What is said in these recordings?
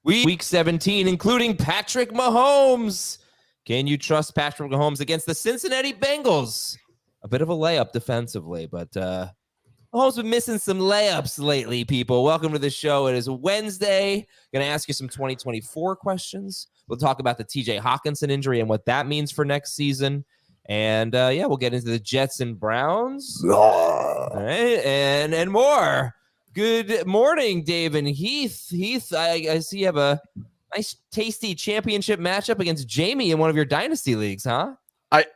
Week 17, including Patrick Mahomes. Can you trust Patrick Mahomes against the Cincinnati Bengals? A bit of a layup defensively, but Mahomes been missing some layups lately, people. Welcome to the show. It is Wednesday. Going to ask you some 2024 questions. We'll talk about the TJ Hockenson injury and what that means for next season. And, we'll get into the Jets and Browns. All right, and more. Good morning, Dave and Heath. Heath, I see you have a nice, tasty championship matchup against Jamie in one of your dynasty leagues, huh?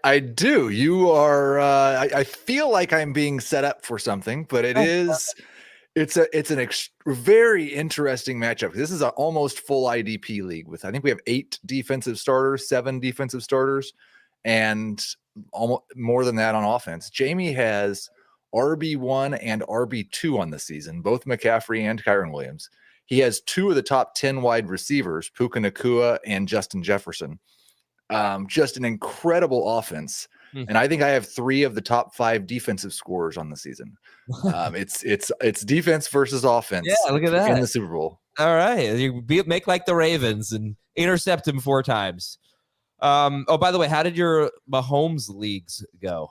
I do. You are. I feel like I'm being set up for something, but it's an very interesting matchup. This is an almost full IDP league with, I think we have 8 defensive starters, 7 defensive starters, and almost more than that on offense. Jamie has RB1 and RB2 on the season, both McCaffrey and Kyren Williams. He has 2 of the top 10 wide receivers, Puka Nacua and Justin Jefferson. Just an incredible offense. And I think I have 3 of the top 5 defensive scorers on the season. It's defense versus offense. Yeah, look at that. In the Super Bowl. All right. You make like the Ravens and intercept him 4 times. By the way, how did your Mahomes leagues go?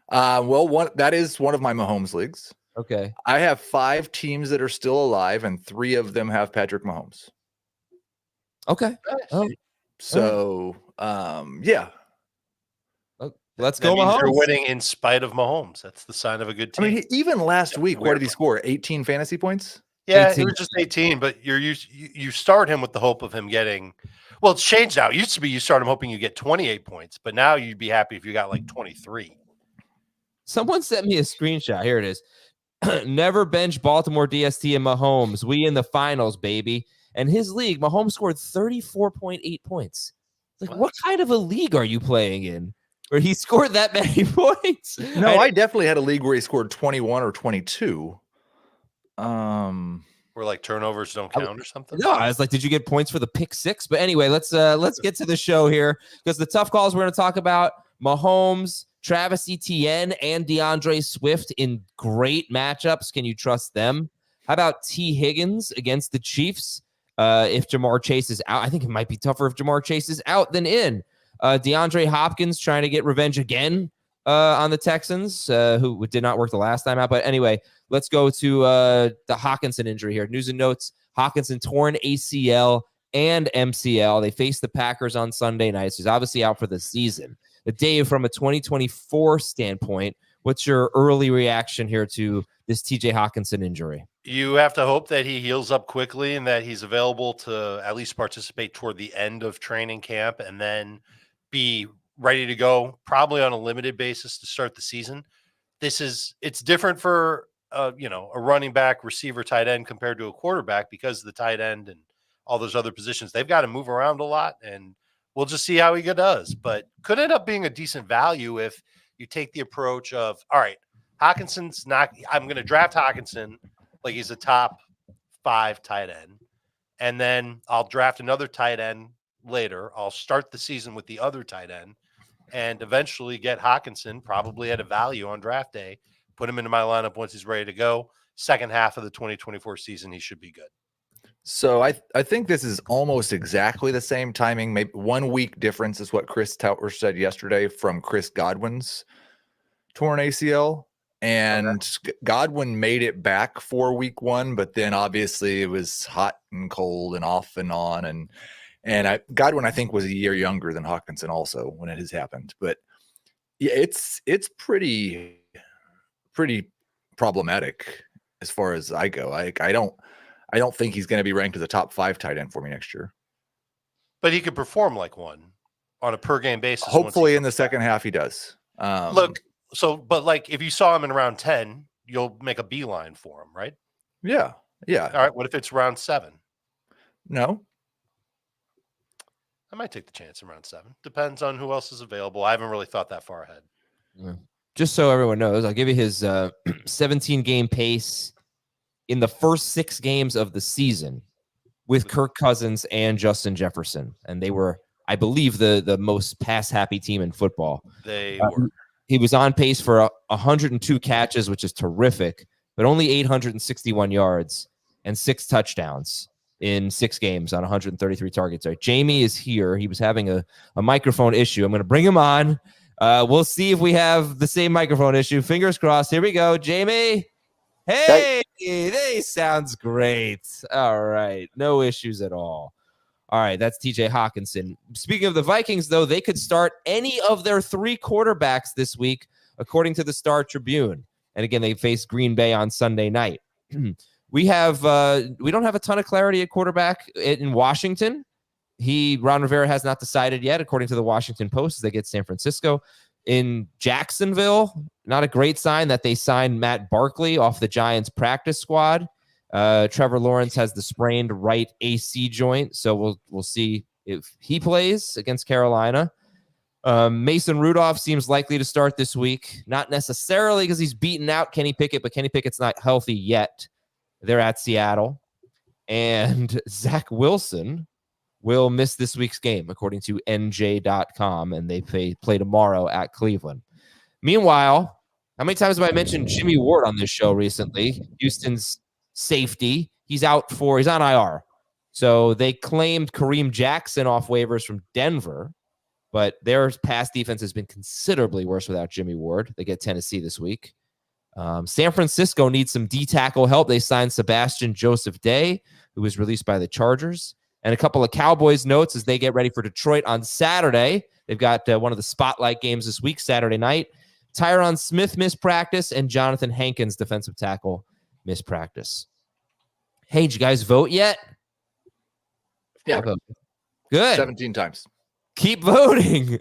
That is one of my Mahomes leagues. Okay. I have 5 teams that are still alive, and 3 of them have Patrick Mahomes. Okay. Oh. So, yeah. Let's that go, means Mahomes. you're winning in spite of Mahomes. That's the sign of a good team. I mean, even last week, what did he score? 18 fantasy points? Yeah, 18. it was just 18, but you start him with the hope of him getting. Well, it's changed now. It used to be you start him hoping you get 28 points, but now you'd be happy if you got like 23. Someone sent me a screenshot. Here it is. Never bench Baltimore DST and Mahomes. We in the finals, baby. And his league, Mahomes scored 34.8 points. Like, what kind of a league are you playing in where he scored that many points? No, I definitely had a league where he scored 21 or 22. Where like turnovers don't count or something. No, I was like, did you get points for the pick 6? But anyway, let's get to the show here, because the tough calls we're going to talk about: Mahomes, Travis Etienne, and DeAndre Swift in great matchups. Can you trust them? How about T. Higgins against the Chiefs? If Jamar Chase is out, I think it might be tougher if Jamar Chase is out than in. DeAndre Hopkins trying to get revenge again on the Texans, who did not work the last time out. But anyway, let's go to the Hockenson injury here. News and notes: Hockenson torn ACL and MCL. They face the Packers on Sunday night. So he's obviously out for the season. But Dave, from a 2024 standpoint, what's your early reaction here to this TJ Hockenson injury? You have to hope that he heals up quickly and that he's available to at least participate toward the end of training camp and then be ready to go, probably on a limited basis to start the season. It's different for a running back, receiver, tight end compared to a quarterback, because the tight end and all those other positions, they've got to move around a lot, and we'll just see how he does. But could end up being a decent value if you take the approach of, all right, Hawkinson's not, I'm going to draft Hockenson like he's a top 5 tight end, and then I'll draft another tight end later. I'll start the season with the other tight end and eventually get Hockenson probably at a value on draft day, put him into my lineup once he's ready to go. Second half of the 2024 season, he should be good. So I think this is almost exactly the same timing. Maybe 1 week difference is what Chris Tauer said yesterday from Chris Godwin's torn ACL. And Godwin made it back for week 1, but then obviously it was hot and cold and off and on. And Godwin, I think, was a year younger than Hockenson also when it has happened. But yeah, it's pretty problematic as far as I go. I don't think he's going to be ranked as a top 5 tight end for me next year. But he could perform like one on a per game basis. Hopefully in the second half he does. But like if you saw him in round 10, you'll make a beeline for him, right? Yeah. Yeah. All right. What if it's round 7? No. I might take the chance in round 7. Depends on who else is available. I haven't really thought that far ahead. Yeah. Just so everyone knows, I'll give you his 17-game pace in the first 6 games of the season with Kirk Cousins and Justin Jefferson. And they were, I believe, the most pass-happy team in football. They were. He was on pace for 102 catches, which is terrific, but only 861 yards and 6 touchdowns. in 6 games on 133 targets. All right, Jamie is here. He was having a microphone issue. I'm going to bring him on. We'll see if we have the same microphone issue. Fingers crossed. Here we go. Jamie. Hey, this sounds great. All right. No issues at all. All right. That's TJ Hawkinson. Speaking of the Vikings, though, they could start any of their 3 quarterbacks this week, according to the Star Tribune. And again, they face Green Bay on Sunday night. We don't have a ton of clarity at quarterback in Washington. Ron Rivera has not decided yet, according to the Washington Post, as they get San Francisco. In Jacksonville, not a great sign that they signed Matt Barkley off the Giants practice squad. Trevor Lawrence has the sprained right AC joint, so we'll see if he plays against Carolina. Mason Rudolph seems likely to start this week, not necessarily because he's beaten out Kenny Pickett, but Kenny Pickett's not healthy yet. They're at Seattle. And Zach Wilson will miss this week's game, according to NJ.com, and they play tomorrow at Cleveland. Meanwhile, how many times have I mentioned Jimmy Ward on this show recently? Houston's safety. He's on IR. So they claimed Kareem Jackson off waivers from Denver, but their pass defense has been considerably worse without Jimmy Ward. They get Tennessee this week. San Francisco needs some D-tackle help. They signed Sebastian Joseph Day, who was released by the Chargers. And a couple of Cowboys notes as they get ready for Detroit on Saturday. They've got one of the spotlight games this week, Saturday night. Tyron Smith missed practice, and Jonathan Hankins, defensive tackle, missed practice. Hey, did you guys vote yet? Yeah. Good. 17 times. Keep voting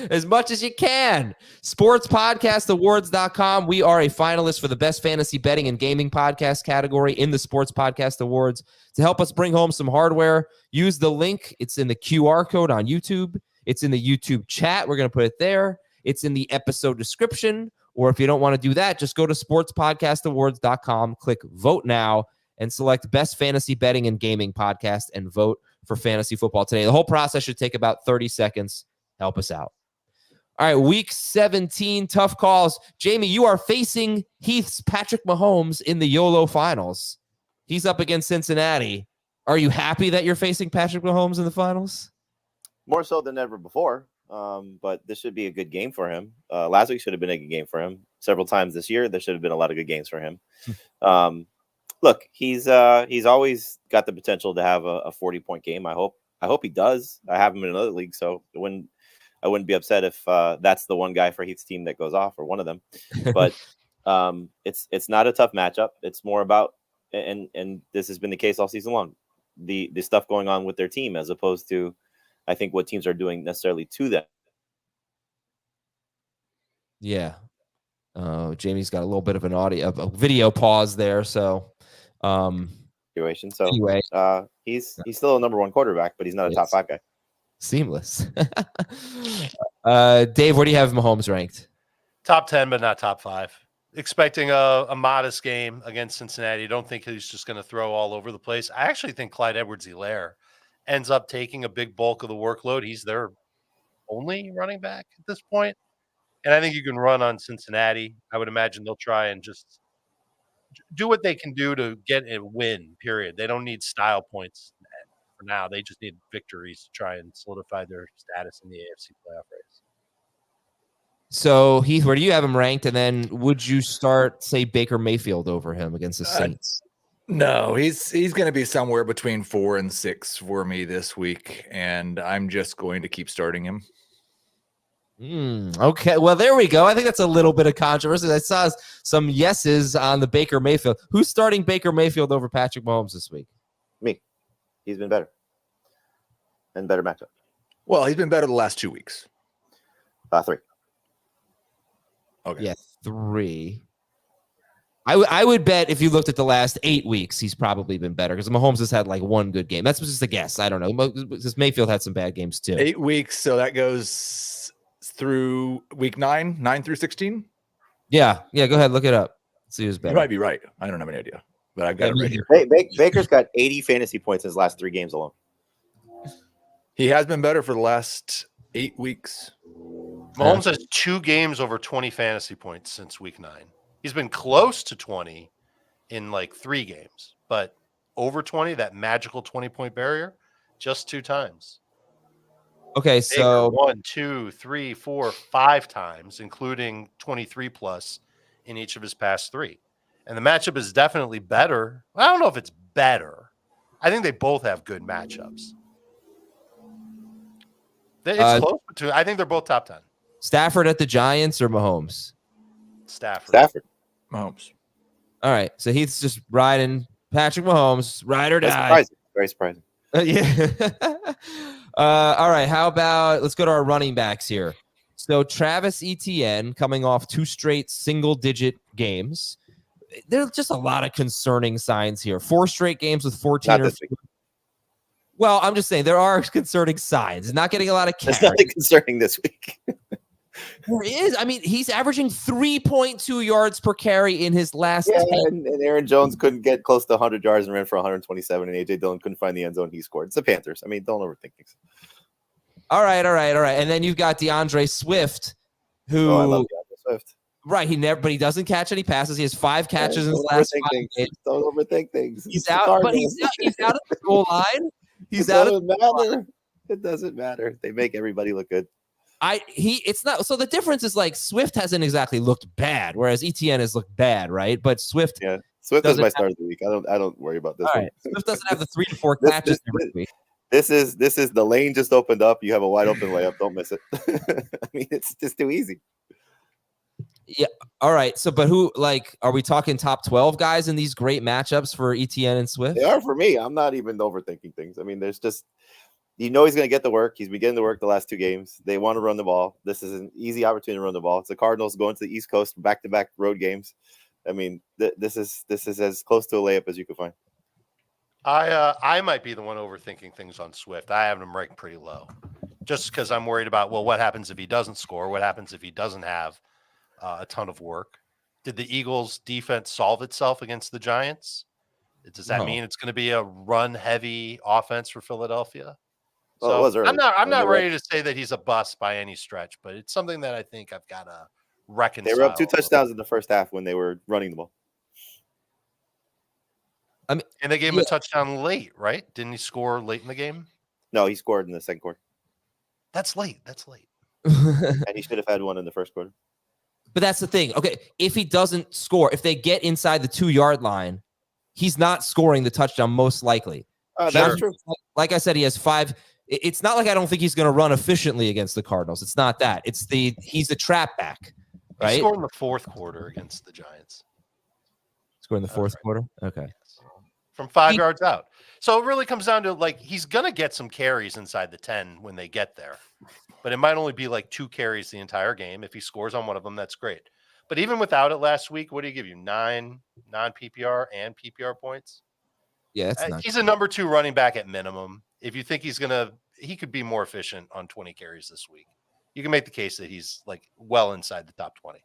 as much as you can. SportsPodcastAwards.com. We are a finalist for the best fantasy betting and gaming podcast category in the Sports Podcast Awards. To help us bring home some hardware, use the link. It's in the QR code on YouTube. It's in the YouTube chat. We're going to put it there. It's in the episode description. Or if you don't want to do that, just go to SportsPodcastAwards.com, click Vote Now, and select Best Fantasy Betting and Gaming Podcast and vote for Fantasy Football Today. The whole process should take about 30 seconds. Help us out. All right, Week 17, tough calls. Jamie, you are facing Heath's Patrick Mahomes in the YOLO Finals. He's up against Cincinnati. Are you happy that you're facing Patrick Mahomes in the finals? More so than ever before, but this should be a good game for him. Last week should have been a good game for him. Several times this year, there should have been a lot of good games for him. Look, he's always got the potential to have a 40-point game. I hope he does. I have him in another league, so I wouldn't be upset if that's the one guy for Heath's team that goes off, or one of them. But it's not a tough matchup. It's more about, and this has been the case all season long, the stuff going on with their team, as opposed to, I think, what teams are doing necessarily to them. Yeah. Jamie's got a little bit of a video pause there. So, situation. So anyway, he's still a number 1 quarterback, but he's not a top 5 guy. Seamless. Dave, where do you have Mahomes ranked? Top 10, but not top 5. Expecting a modest game against Cincinnati. Don't think he's just going to throw all over the place. I actually think Clyde Edwards-Helaire ends up taking a big bulk of the workload. He's their only running back at this point. And I think you can run on Cincinnati. I would imagine they'll try and just do what they can do to get a win, period. They don't need style points for now. They just need victories to try and solidify their status in the AFC playoff race. So, Heath, where do you have him ranked? And then would you start, say, Baker Mayfield over him against the Saints? No, he's going to be somewhere between 4 and 6 for me this week, and I'm just going to keep starting him. Okay, well, there we go. I think that's a little bit of controversy. I saw some yeses on the Baker Mayfield. Who's starting Baker Mayfield over Patrick Mahomes this week? Me. He's been better. And better matchup. Well, he's been better the last 2 weeks. 3. Okay. Yeah, 3. I would bet if you looked at the last 8 weeks, he's probably been better because Mahomes has had like 1 good game. That's just a guess. I don't know. Because Mayfield had some bad games too. 8 weeks, so that goes through week 9 through 16. Yeah. Go ahead, look it up. See who's better. You might be right. I don't have any idea, but I've got it right here. Baker's got 80 fantasy points in his last 3 games alone. He has been better for the last 8 weeks. Mahomes has 2 games over 20 fantasy points since week 9. He's been close to 20 in like 3 games, but over 20, that magical 20-point barrier, just 2 times. Okay, Baker, so 1, 2, 3, 4, 5 times, including 23 plus in each of his past 3. And the matchup is definitely better. I don't know if it's better. I think they both have good matchups. It's close to. I think they're both top 10. Stafford at the Giants or Mahomes? Stafford. Mahomes. All right, so Heath's just riding Patrick Mahomes, ride or That's die. surprising. Very surprising. Yeah. All right, how about let's go to our running backs here. So Travis Etienne coming off 2 straight single-digit games. There's just a lot of concerning signs here. 4 straight games with 14 Not or this week. Well, I'm just saying there are concerning signs. He's not getting a lot of carries. It's nothing concerning this week. There is. I mean, he's averaging 3.2 yards per carry in his last 10. And Aaron Jones couldn't get close to 100 yards and ran for 127, and A.J. Dillon couldn't find the end zone. He scored. It's the Panthers. I mean, don't overthink things. All right. And then you've got DeAndre Swift, who I love DeAndre Swift. Right, but he doesn't catch any passes. He has 5 catches in his last 5 games. Don't overthink things. He's out, but he's out of the goal line. He's out of the matter. It doesn't matter. They make everybody look good. It's not. So the difference is like Swift hasn't exactly looked bad, whereas Etienne has looked bad, right? But Swift, Swift is my start of the week. I don't worry about this. All right, Swift doesn't have the 3 to 4 catches every week. This is the lane just opened up. You have a wide open layup. Don't miss it. I mean, it's just too easy. Yeah. All right. So, but are we talking top 12 guys in these great matchups for Etienne and Swift? They are for me. I'm not even overthinking things. I mean, there's just, he's going to get the work. He's been getting the work the last 2 games. They want to run the ball. This is an easy opportunity to run the ball. It's the Cardinals going to the East Coast back-to-back road games. I mean, this is as close to a layup as you can find. I might be the one overthinking things on Swift. I have him ranked pretty low, just because I'm worried about what happens if he doesn't score? What happens if he doesn't have a ton of work? Did the Eagles' defense solve itself against the Giants? Does that mean it's going to be a run-heavy offense for Philadelphia? Well, it was early. I'm not ready to say that he's a bust by any stretch, but it's something that I think I've got to reconcile. They were up 2 touchdowns in the first half when they were running the ball. I mean, and they gave him a touchdown late, right? Didn't he score late in the game? No, he scored in the second quarter. That's late. And he should have had one in the first quarter. But that's the thing. Okay, if he doesn't score, if they get inside the 2-yard line, he's not scoring the touchdown most likely. That's true. Like I said, he has 5. It's not like I don't think he's going to run efficiently against the Cardinals. It's not that. He's a trap back, right? He scored in the fourth quarter against the Giants. Scored in the fourth quarter? Okay. From 5 yards out. So it really comes down to, like, he's going to get some carries inside the 10 when they get there. But it might only be like 2 carries the entire game. If he scores on one of them, that's great. But even without it last week, what do you give you? 9 non-PPR and PPR points? Yeah, that's not. He's a number 2 running back at minimum. If you think he could be more efficient on 20 carries this week. You can make the case that he's like well inside the top 20.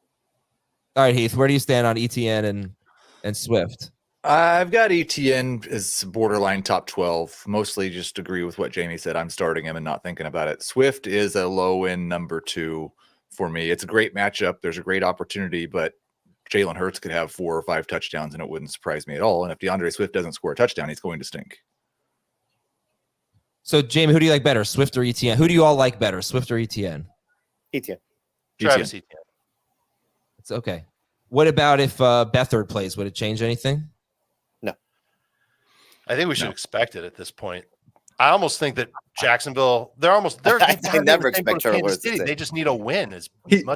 All right, Heath, where do you stand on Etienne and Swift? I've got Etienne as borderline top 12. Mostly just agree with what Jamie said. I'm starting him and not thinking about it. Swift is a low-end number 2 for me. It's a great matchup. There's a great opportunity, but Jalen Hurts could have 4 or 5 touchdowns, and it wouldn't surprise me at all. And if DeAndre Swift doesn't score a touchdown, he's going to stink. So, Jamie, who do you like better, Swift or Etienne? Who do you all like better, Swift or Etienne? Etienne. Travis Etienne. It's okay. What about if Beathard plays? Would it change anything? I think we should expect it at this point. I almost think that Jacksonville, they're I never expect Trevor Lawrence to say. They just need a win.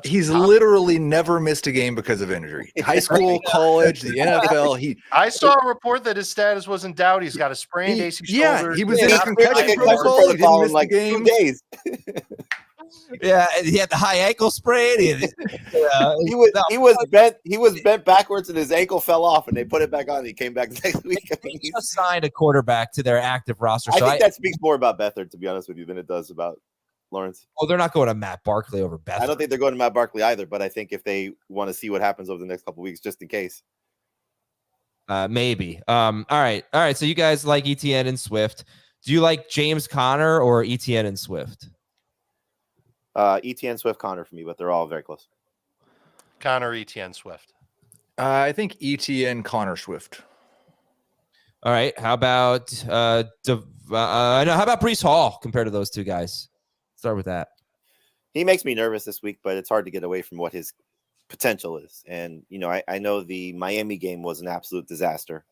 He's literally never missed a game because of injury. High school, college, the NFL. I saw a report that his status was in doubt. He's got a sprained AC shoulder. He was in a concussion protocol. He didn't miss the game. 2 days. Yeah, he had the high ankle sprain. He was bent backwards and his ankle fell off, and they put it back on. And he came back next week. I mean, He just signed a quarterback to their active roster. I think that speaks more about Beathard, to be honest with you, than it does about Lawrence. Oh, they're not going to Matt Barkley over Beathard. I don't think they're going to Matt Barkley either, but I think if they want to see what happens over the next couple of weeks, just in case. Maybe. All right. So you guys like Etienne and Swift. Do you like James Conner or Etienne and Swift? Etienne, Swift, Connor for me, but they're all very close. Connor, Etienne, Swift. I think Etienne, Connor, Swift. All right. How about how about Breece Hall compared to those two guys? Start with that. He makes me nervous this week, but it's hard to get away from what his potential is. And, I know the Miami game was an absolute disaster,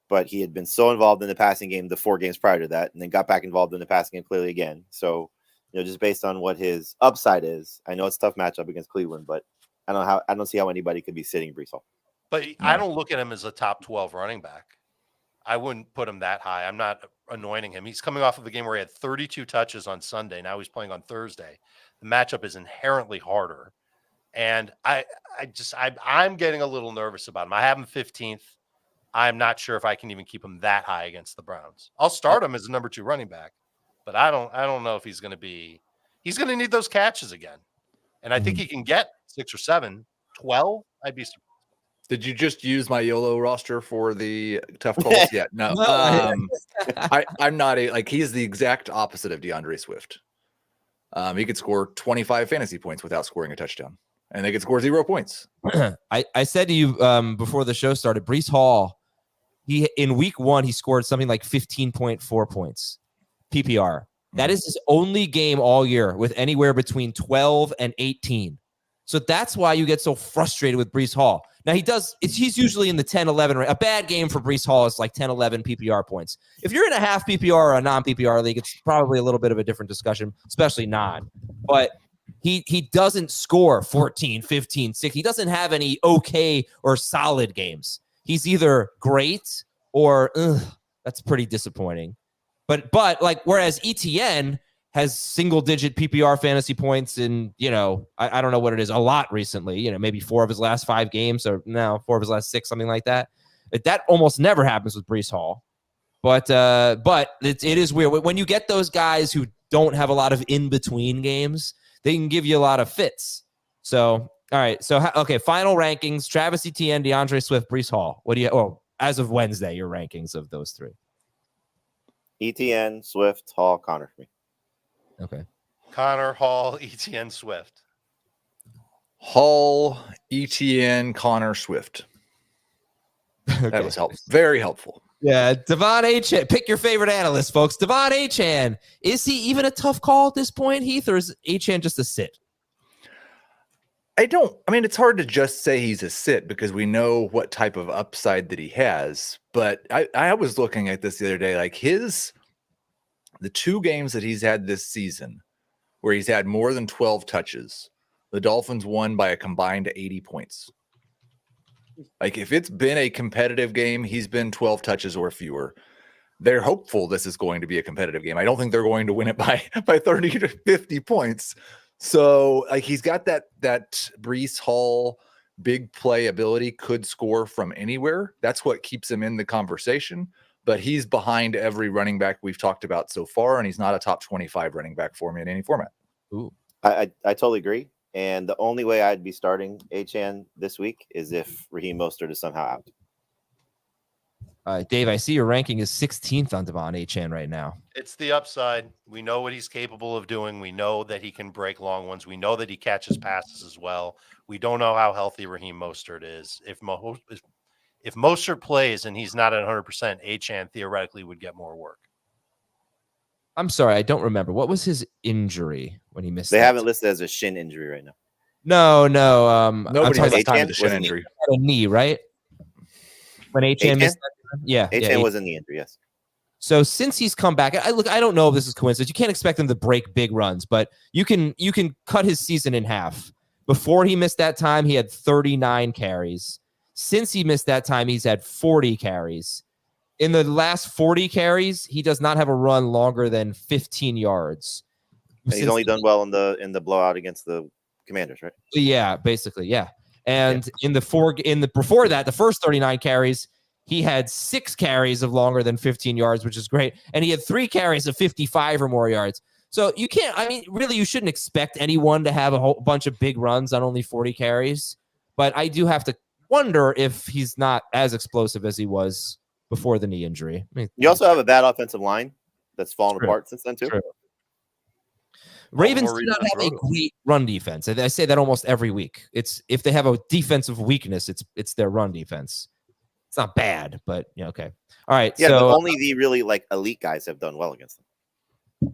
but he had been so involved in the passing game the 4 games prior to that, and then got back involved in the passing game clearly again. So, just based on what his upside is, I know it's a tough matchup against Cleveland, but I don't see how anybody could be sitting Breece Hall. But I don't look at him as a top 12 running back. I wouldn't put him that high. I'm not anointing him. He's coming off of a game where he had 32 touches on Sunday. Now he's playing on Thursday. The matchup is inherently harder. And I'm getting a little nervous about him. I have him 15th. I'm not sure if I can even keep him that high against the Browns. I'll start him as a number 2 running back, but I don't know if he's going to need those catches again. And I think he can get 6 or 7, 12. I'd be surprised. Did you just use my YOLO roster for the tough calls? Yeah, no. I'm not he's the exact opposite of DeAndre Swift. He could score 25 fantasy points without scoring a touchdown, and they could score 0 points. I said to you before the show started, Breece Hall, in week 1, he scored something like 15.4 points PPR. That is his only game all year with anywhere between 12 and 18. So that's why you get so frustrated with Breece Hall. Now he's usually in the 10, 11 range. A bad game for Breece Hall is like 10, 11 PPR points. If you're in a half PPR or a non-PPR league, it's probably a little bit of a different discussion, especially non. But he doesn't score 14, 15, 6. He doesn't have any okay or solid games. He's either great or that's pretty disappointing. But whereas Etienne has single-digit PPR fantasy points in, I don't know what it is, a lot recently, maybe 4 of his last 5 games, or 4 of his last 6, something like that. That almost never happens with Breece Hall. But it is weird. When you get those guys who don't have a lot of in-between games, they can give you a lot of fits. So, all right. So, final rankings, Travis Etienne, DeAndre Swift, Breece Hall. What do you, as of Wednesday, your rankings of those 3? Etienne, Swift, Hall, Connor for me. Okay. Connor, Hall, Etienne, Swift. Hall, Etienne, Connor, Swift. Okay. That was helpful. Very helpful. Yeah, Devon Achane. Pick your favorite analyst, folks. Devon Achane. Is he even a tough call at this point, Heath, or is Achane just a sit? It's hard to just say he's a sit because we know what type of upside that he has. But I was looking at this the other day, like the 2 games that he's had this season where he's had more than 12 touches, the Dolphins won by a combined 80 points. Like, if it's been a competitive game, he's been 12 touches or fewer. They're hopeful this is going to be a competitive game. I don't think they're going to win it by 30 to 50 points. So, he's got that Breece Hall big play ability, could score from anywhere. That's what keeps him in the conversation. But he's behind every running back we've talked about so far, and he's not a top 25 running back for me in any format. Ooh. I totally agree. And the only way I'd be starting Achane this week is if Raheem Mostert is somehow out. Dave, I see your ranking is 16th on Devon Achane right now. It's the upside. We know what he's capable of doing. We know that he can break long ones. We know that he catches passes as well. We don't know how healthy Raheem Mostert is. If Mostert plays and he's not at 100%, Achane theoretically would get more work. I'm sorry, I don't remember. What was his injury when he missed? They haven't listed as a shin injury right now. No. Nobody has time to shin injury. He had a knee, right? When Achane missed that, yeah. Achane was in the injury, yes. So since he's come back, I don't know if this is coincidence. You can't expect him to break big runs, but you can cut his season in half. Before he missed that time, he had 39 carries. Since he missed that time, he's had 40 carries. In the last 40 carries, he does not have a run longer than 15 yards. And he's only done well in the blowout against the Commanders, right? Yeah, basically, yeah. And before that, the first 39 carries, he had 6 carries of longer than 15 yards, which is great. And he had 3 carries of 55 or more yards. So you can't, really, you shouldn't expect anyone to have a whole bunch of big runs on only 40 carries. But I do have to wonder if he's not as explosive as he was before the knee injury. You also have a bad offensive line that's fallen apart since then, too. True. Ravens do not have a great run defense. I say that almost every week. It's if they have a defensive weakness, it's their run defense. It's not bad, but yeah, okay. All right. Yeah, so but only the really like elite guys have done well against them.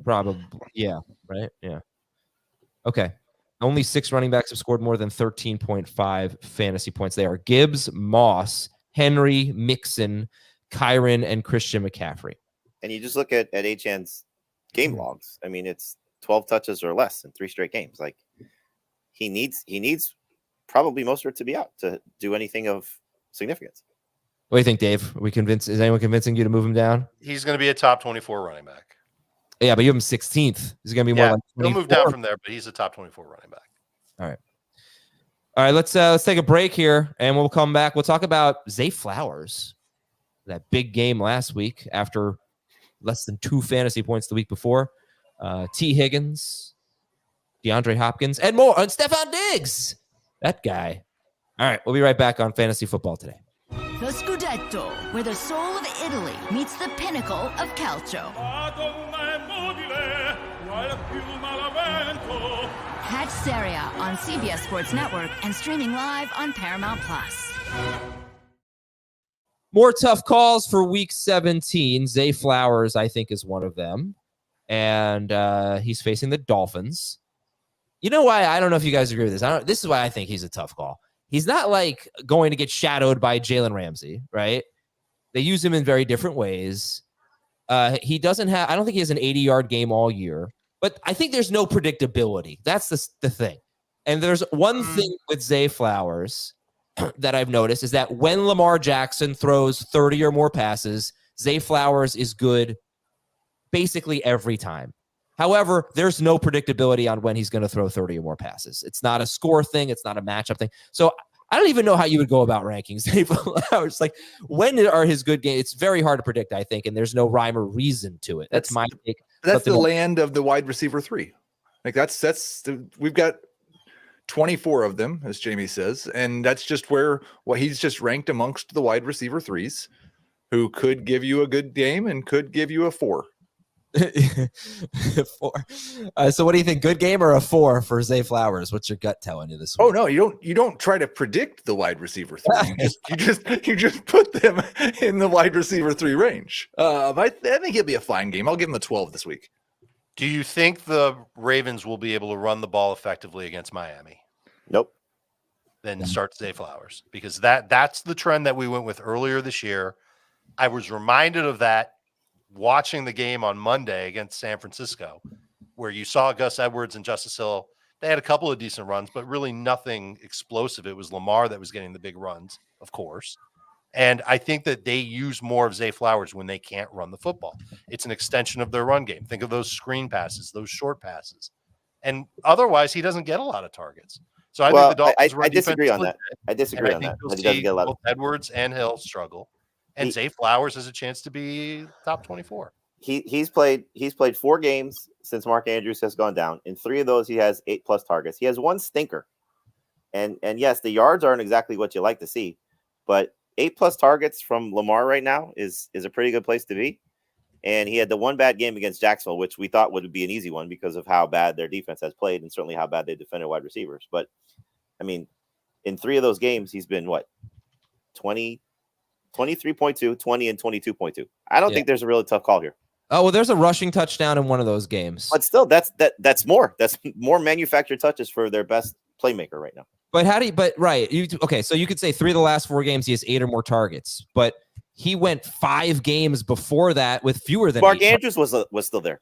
probably, yeah, right, yeah. Okay. Only 6 running backs have scored more than 13.5 fantasy points. They are Gibbs, Moss, Henry, Mixon, Kyron, and Christian McCaffrey. And you just look at Achane's game logs. I mean, it's 12 touches or less in 3 straight games. Like he needs probably Mostert to be out to do anything of significance. What do you think, Dave? Is anyone convincing you to move him down? He's going to be a top 24 running back. Yeah, but you have him 16th. He's going to be more like 24. He'll move down from there, but he's a top 24 running back. All right, let's take a break here, and we'll come back. We'll talk about Zay Flowers, that big game last week after less than 2 fantasy points the week before. T. Higgins, DeAndre Hopkins, and more. And Stefon Diggs, that guy. All right, we'll be right back on Fantasy Football Today. The Scudetto, where the soul of Italy meets the pinnacle of calcio. Catch Serie A on CBS Sports Network and streaming live on Paramount+. More tough calls for Week 17. Zay Flowers, I think, is one of them. And he's facing the Dolphins. You know why? I don't know if you guys agree with this. This is why I think he's a tough call. He's not like going to get shadowed by Jalen Ramsey, right? They use him in very different ways. He doesn't have, I don't think he has an 80-yard game all year, but I think there's no predictability. That's the thing. And there's one thing with Zay Flowers that I've noticed is that when Lamar Jackson throws 30 or more passes, Zay Flowers is good basically every time. However, there's no predictability on when he's going to throw 30 or more passes. It's not a score thing. It's not a matchup thing. So I don't even know how you would go about ranking Zay Flowers. Like, when are his good games? It's very hard to predict, I think, and there's no rhyme or reason to it. That's my take. That's the land of the wide receiver 3. Like we've got 24 of them, as Jamie says, and that's just he's just ranked amongst the wide receiver 3s who could give you a good game and could give you a 4. 4. So what do you think? Good game or a 4 for Zay Flowers? What's your gut telling you this week? Oh no, you don't try to predict the wide receiver 3. You just put them in the wide receiver 3 range. I think he'll be a fine game. I'll give him a 12 this week. Do you think the Ravens will be able to run the ball effectively against Miami? Nope. Then start Zay Flowers, because that's the trend that we went with earlier this year. I was reminded of that watching the game on Monday against San Francisco, where you saw Gus Edwards and Justice Hill. They had a couple of decent runs, but really nothing explosive. It was Lamar that was getting the big runs, of course. And I think that they use more of Zay Flowers when they can't run the football. It's an extension of their run game. Think of those screen passes, those short passes. And otherwise, he doesn't get a lot of targets. So I think the Dolphins I disagree on that. I disagree on that. He doesn't get a lot of Edwards and Hill struggle. And Zay Flowers has a chance to be top 24. He's played 4 games since Mark Andrews has gone down. In 3 of those, he has 8+ targets. He has 1 stinker. And yes, the yards aren't exactly what you like to see, but 8+ targets from Lamar right now is a pretty good place to be. And he had the 1 bad game against Jacksonville, which we thought would be an easy one because of how bad their defense has played and certainly how bad they defended wide receivers. But I mean, in 3 of those games, he's been 20, 23.2, 20, and 22.2. I don't think there's a really tough call here. Oh, well, there's a rushing touchdown in one of those games. But still, that's more. That's more manufactured touches for their best playmaker right now. But okay, so you could say 3 of the last 4 games he has 8 or more targets, but he went 5 games before that with fewer than Mark Andrews was still there.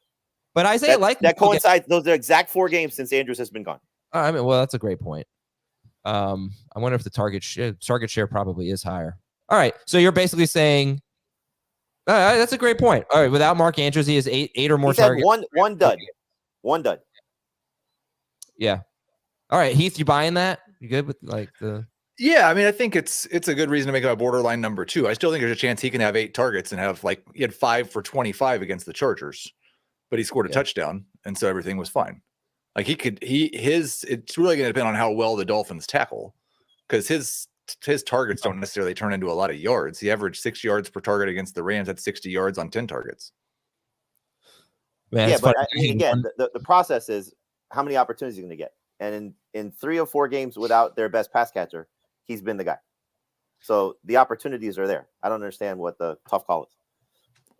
But Isaiah that coincides. Those are the exact 4 games since Andrews has been gone. I mean, well, that's a great point. I wonder if the target share probably is higher. All right, so you're basically saying that's a great point. All right, without Mark Andrews, he has 8 or more targets. One dud. Yeah. All right, Heath, you buying that? You good with the? Yeah, I mean, I think it's a good reason to make it a borderline number 2. I still think there's a chance he can have 8 targets and have he had 5 for 25 against the Chargers, but he scored a touchdown, and so everything was fine. Like it's really going to depend on how well the Dolphins tackle, because his targets don't necessarily turn into a lot of yards. He averaged 6 yards per target against the Rams. That's 60 yards on 10 targets. Man, but again, the process is how many opportunities you're going to get. And in 3 or 4 games without their best pass catcher, he's been the guy. So the opportunities are there. I don't understand what the tough call is.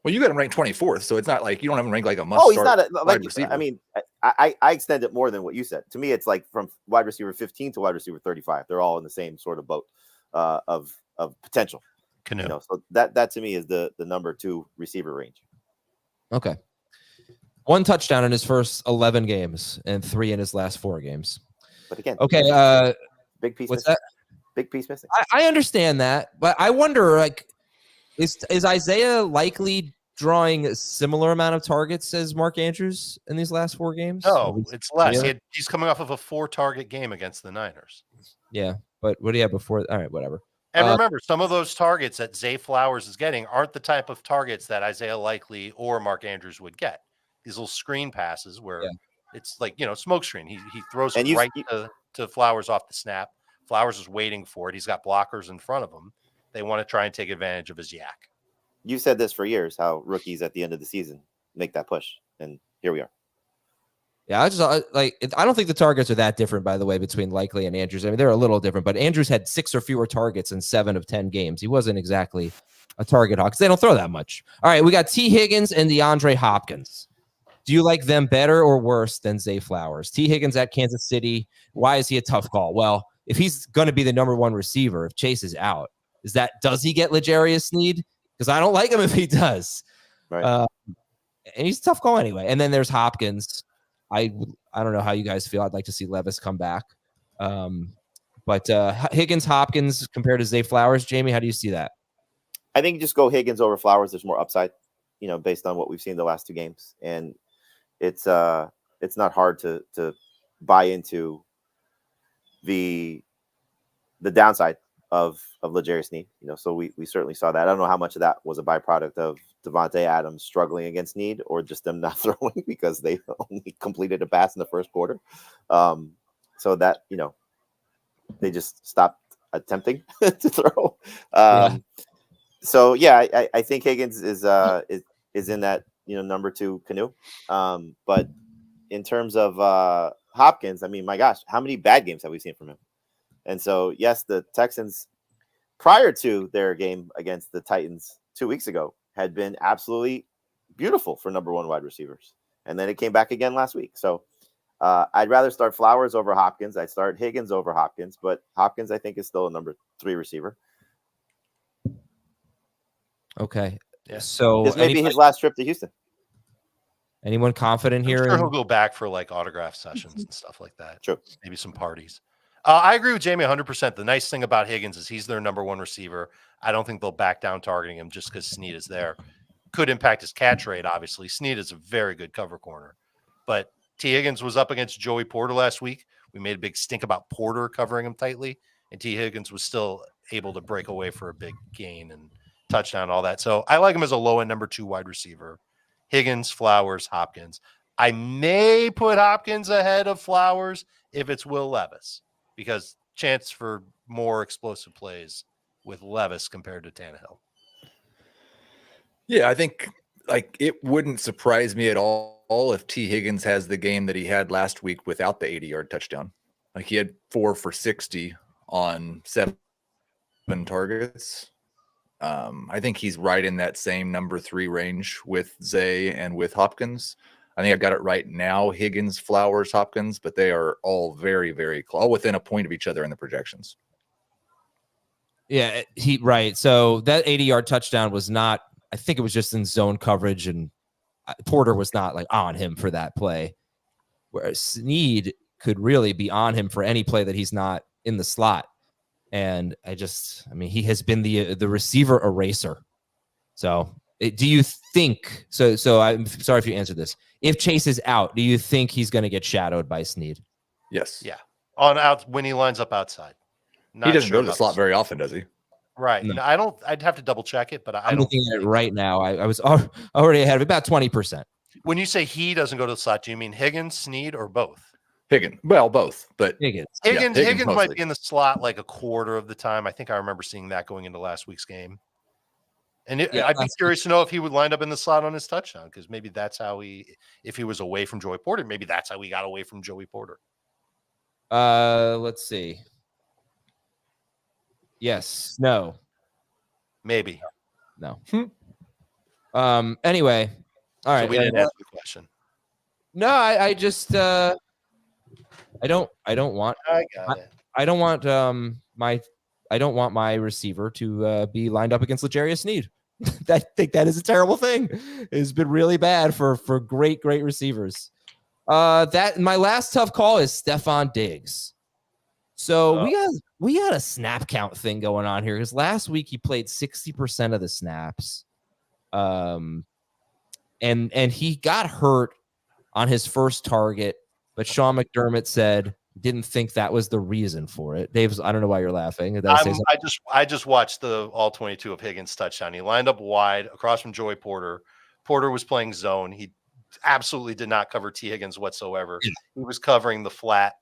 Well, you got him ranked 24th, so it's not like you don't have him ranked like a must. Oh, he's not wide receiver. I mean, I extend it more than what you said. To me, it's like from wide receiver 15 to wide receiver 35. They're all in the same sort of boat of potential. Canoe. You know, so that to me is the number 2 receiver range. Okay. 1 touchdown in his first 11 games and 3 in his last 4 games. But again, okay. Big piece. What's missing. that? Big piece missing. I understand that, but I wonder, like, is Isaiah likely drawing a similar amount of targets as Mark Andrews in these last 4 games? No, it's less. Yeah. He's coming off of a 4-target game against the Niners. Yeah, but what do you have before? All right, whatever. And remember, some of those targets that Zay Flowers is getting aren't the type of targets that Isaiah Likely or Mark Andrews would get. These little screen passes where it's like, smoke screen. He throws it right to Flowers off the snap. Flowers is waiting for it. He's got blockers in front of him. They want to try and take advantage of his yak. You said this for years, how rookies at the end of the season make that push. And here we are. Yeah, I don't think the targets are that different, by the way, between Likely and Andrews. I mean, they're a little different, but Andrews had 6 or fewer targets in 7 of 10 games. He wasn't exactly a target hawk because they don't throw that much. All right, we got T. Higgins and DeAndre Hopkins. Do you like them better or worse than Zay Flowers? T. Higgins at Kansas City. Why is he a tough call? Well, if he's going to be the number 1 receiver, if Chase is out, does he get L'Jarius Sneed? Because I don't like him if he does. Right. And he's a tough call anyway. And then there's Hopkins. I don't know how you guys feel. I'd like to see Levis come back. But Higgins, Hopkins compared to Zay Flowers. Jamie, how do you see that? I think you just go Higgins over Flowers. There's more upside, based on what we've seen the last 2 games. And it's not hard to buy into the downside of L'Jarius Sneed. So we certainly saw that. I don't know how much of that was a byproduct of Devontae Adams struggling against Sneed or just them not throwing because they only completed a pass in the first quarter. So that, they just stopped attempting to throw. So yeah, I think Higgins is in that, number 2 canoe. But in terms of Hopkins, I mean, my gosh, how many bad games have we seen from him? And so, yes, the Texans, prior to their game against the Titans 2 weeks ago, had been absolutely beautiful for number 1 wide receivers. And then it came back again last week. So I'd rather start Flowers over Hopkins. I'd start Higgins over Hopkins. But Hopkins, I think, is still a number 3 receiver. Okay. Yeah. So this may be his last trip to Houston. Anyone confident here? I'm sure he'll go back for like autograph sessions and stuff like that. True. Maybe some parties. I agree with Jamie 100%. The nice thing about Higgins is he's their number 1 receiver. I don't think they'll back down targeting him just because Sneed is there. Could impact his catch rate, obviously. Sneed is a very good cover corner. But T. Higgins was up against Joey Porter last week. We made a big stink about Porter covering him tightly. And T. Higgins was still able to break away for a big gain and touchdown and all that. So I like him as a low-end number 2 wide receiver. Higgins, Flowers, Hopkins. I may put Hopkins ahead of Flowers if it's Will Levis, because chance for more explosive plays with Levis compared to Tannehill. Yeah, I think it wouldn't surprise me at all if T. Higgins has the game that he had last week without the 80-yard touchdown. Like he had 4 for 60 on 7 targets. I think he's right in that same number 3 range with Zay and with Hopkins. I think I've got it right now, Higgins, Flowers, Hopkins, but they are all very, very close, all within a point of each other in the projections. Yeah, right. So that 80-yard touchdown was not, I think it was just in zone coverage, and Porter was not like on him for that play. Whereas Sneed could really be on him for any play that he's not in the slot. And he has been the receiver eraser. So do you think, so I'm sorry if you answered this. If Chase is out, do you think he's going to get shadowed by Sneed? Yes. Yeah. On out when he lines up outside. He doesn't go to the slot very often, does he? Right. No. I'd have to double check it, but I'm looking at it right now. I was already ahead of about 20%. When you say he doesn't go to the slot, do you mean Higgins, Sneed, or both? Higgins. Well, both, but Higgins Higgins might mostly be in the slot like a quarter of the time. I think I remember seeing that going into last week's game. And I'd be curious to know if he would line up in the slot on his touchdown, because maybe that's how if he was away from Joey Porter, maybe that's how he got away from Joey Porter. Let's see. Yes. No. Maybe. No. Anyway. All right. So we didn't answer the question. No, I just I don't want I got it. I don't want I don't want my receiver to be lined up against L'Jarius Sneed. I think that is a terrible thing. It's been really bad for great receivers. That my last tough call is Stefon Diggs. So we got a snap count thing going on here because last week he played 60% of the snaps. And he got hurt on his first target, but Sean McDermott said didn't think that was the reason for it. Dave's, I don't know why you're laughing. I just watched the all 22 of Higgins touchdown. He lined up wide across from Joey Porter. Porter was playing zone. He absolutely did not cover T. Higgins whatsoever. He was covering the flat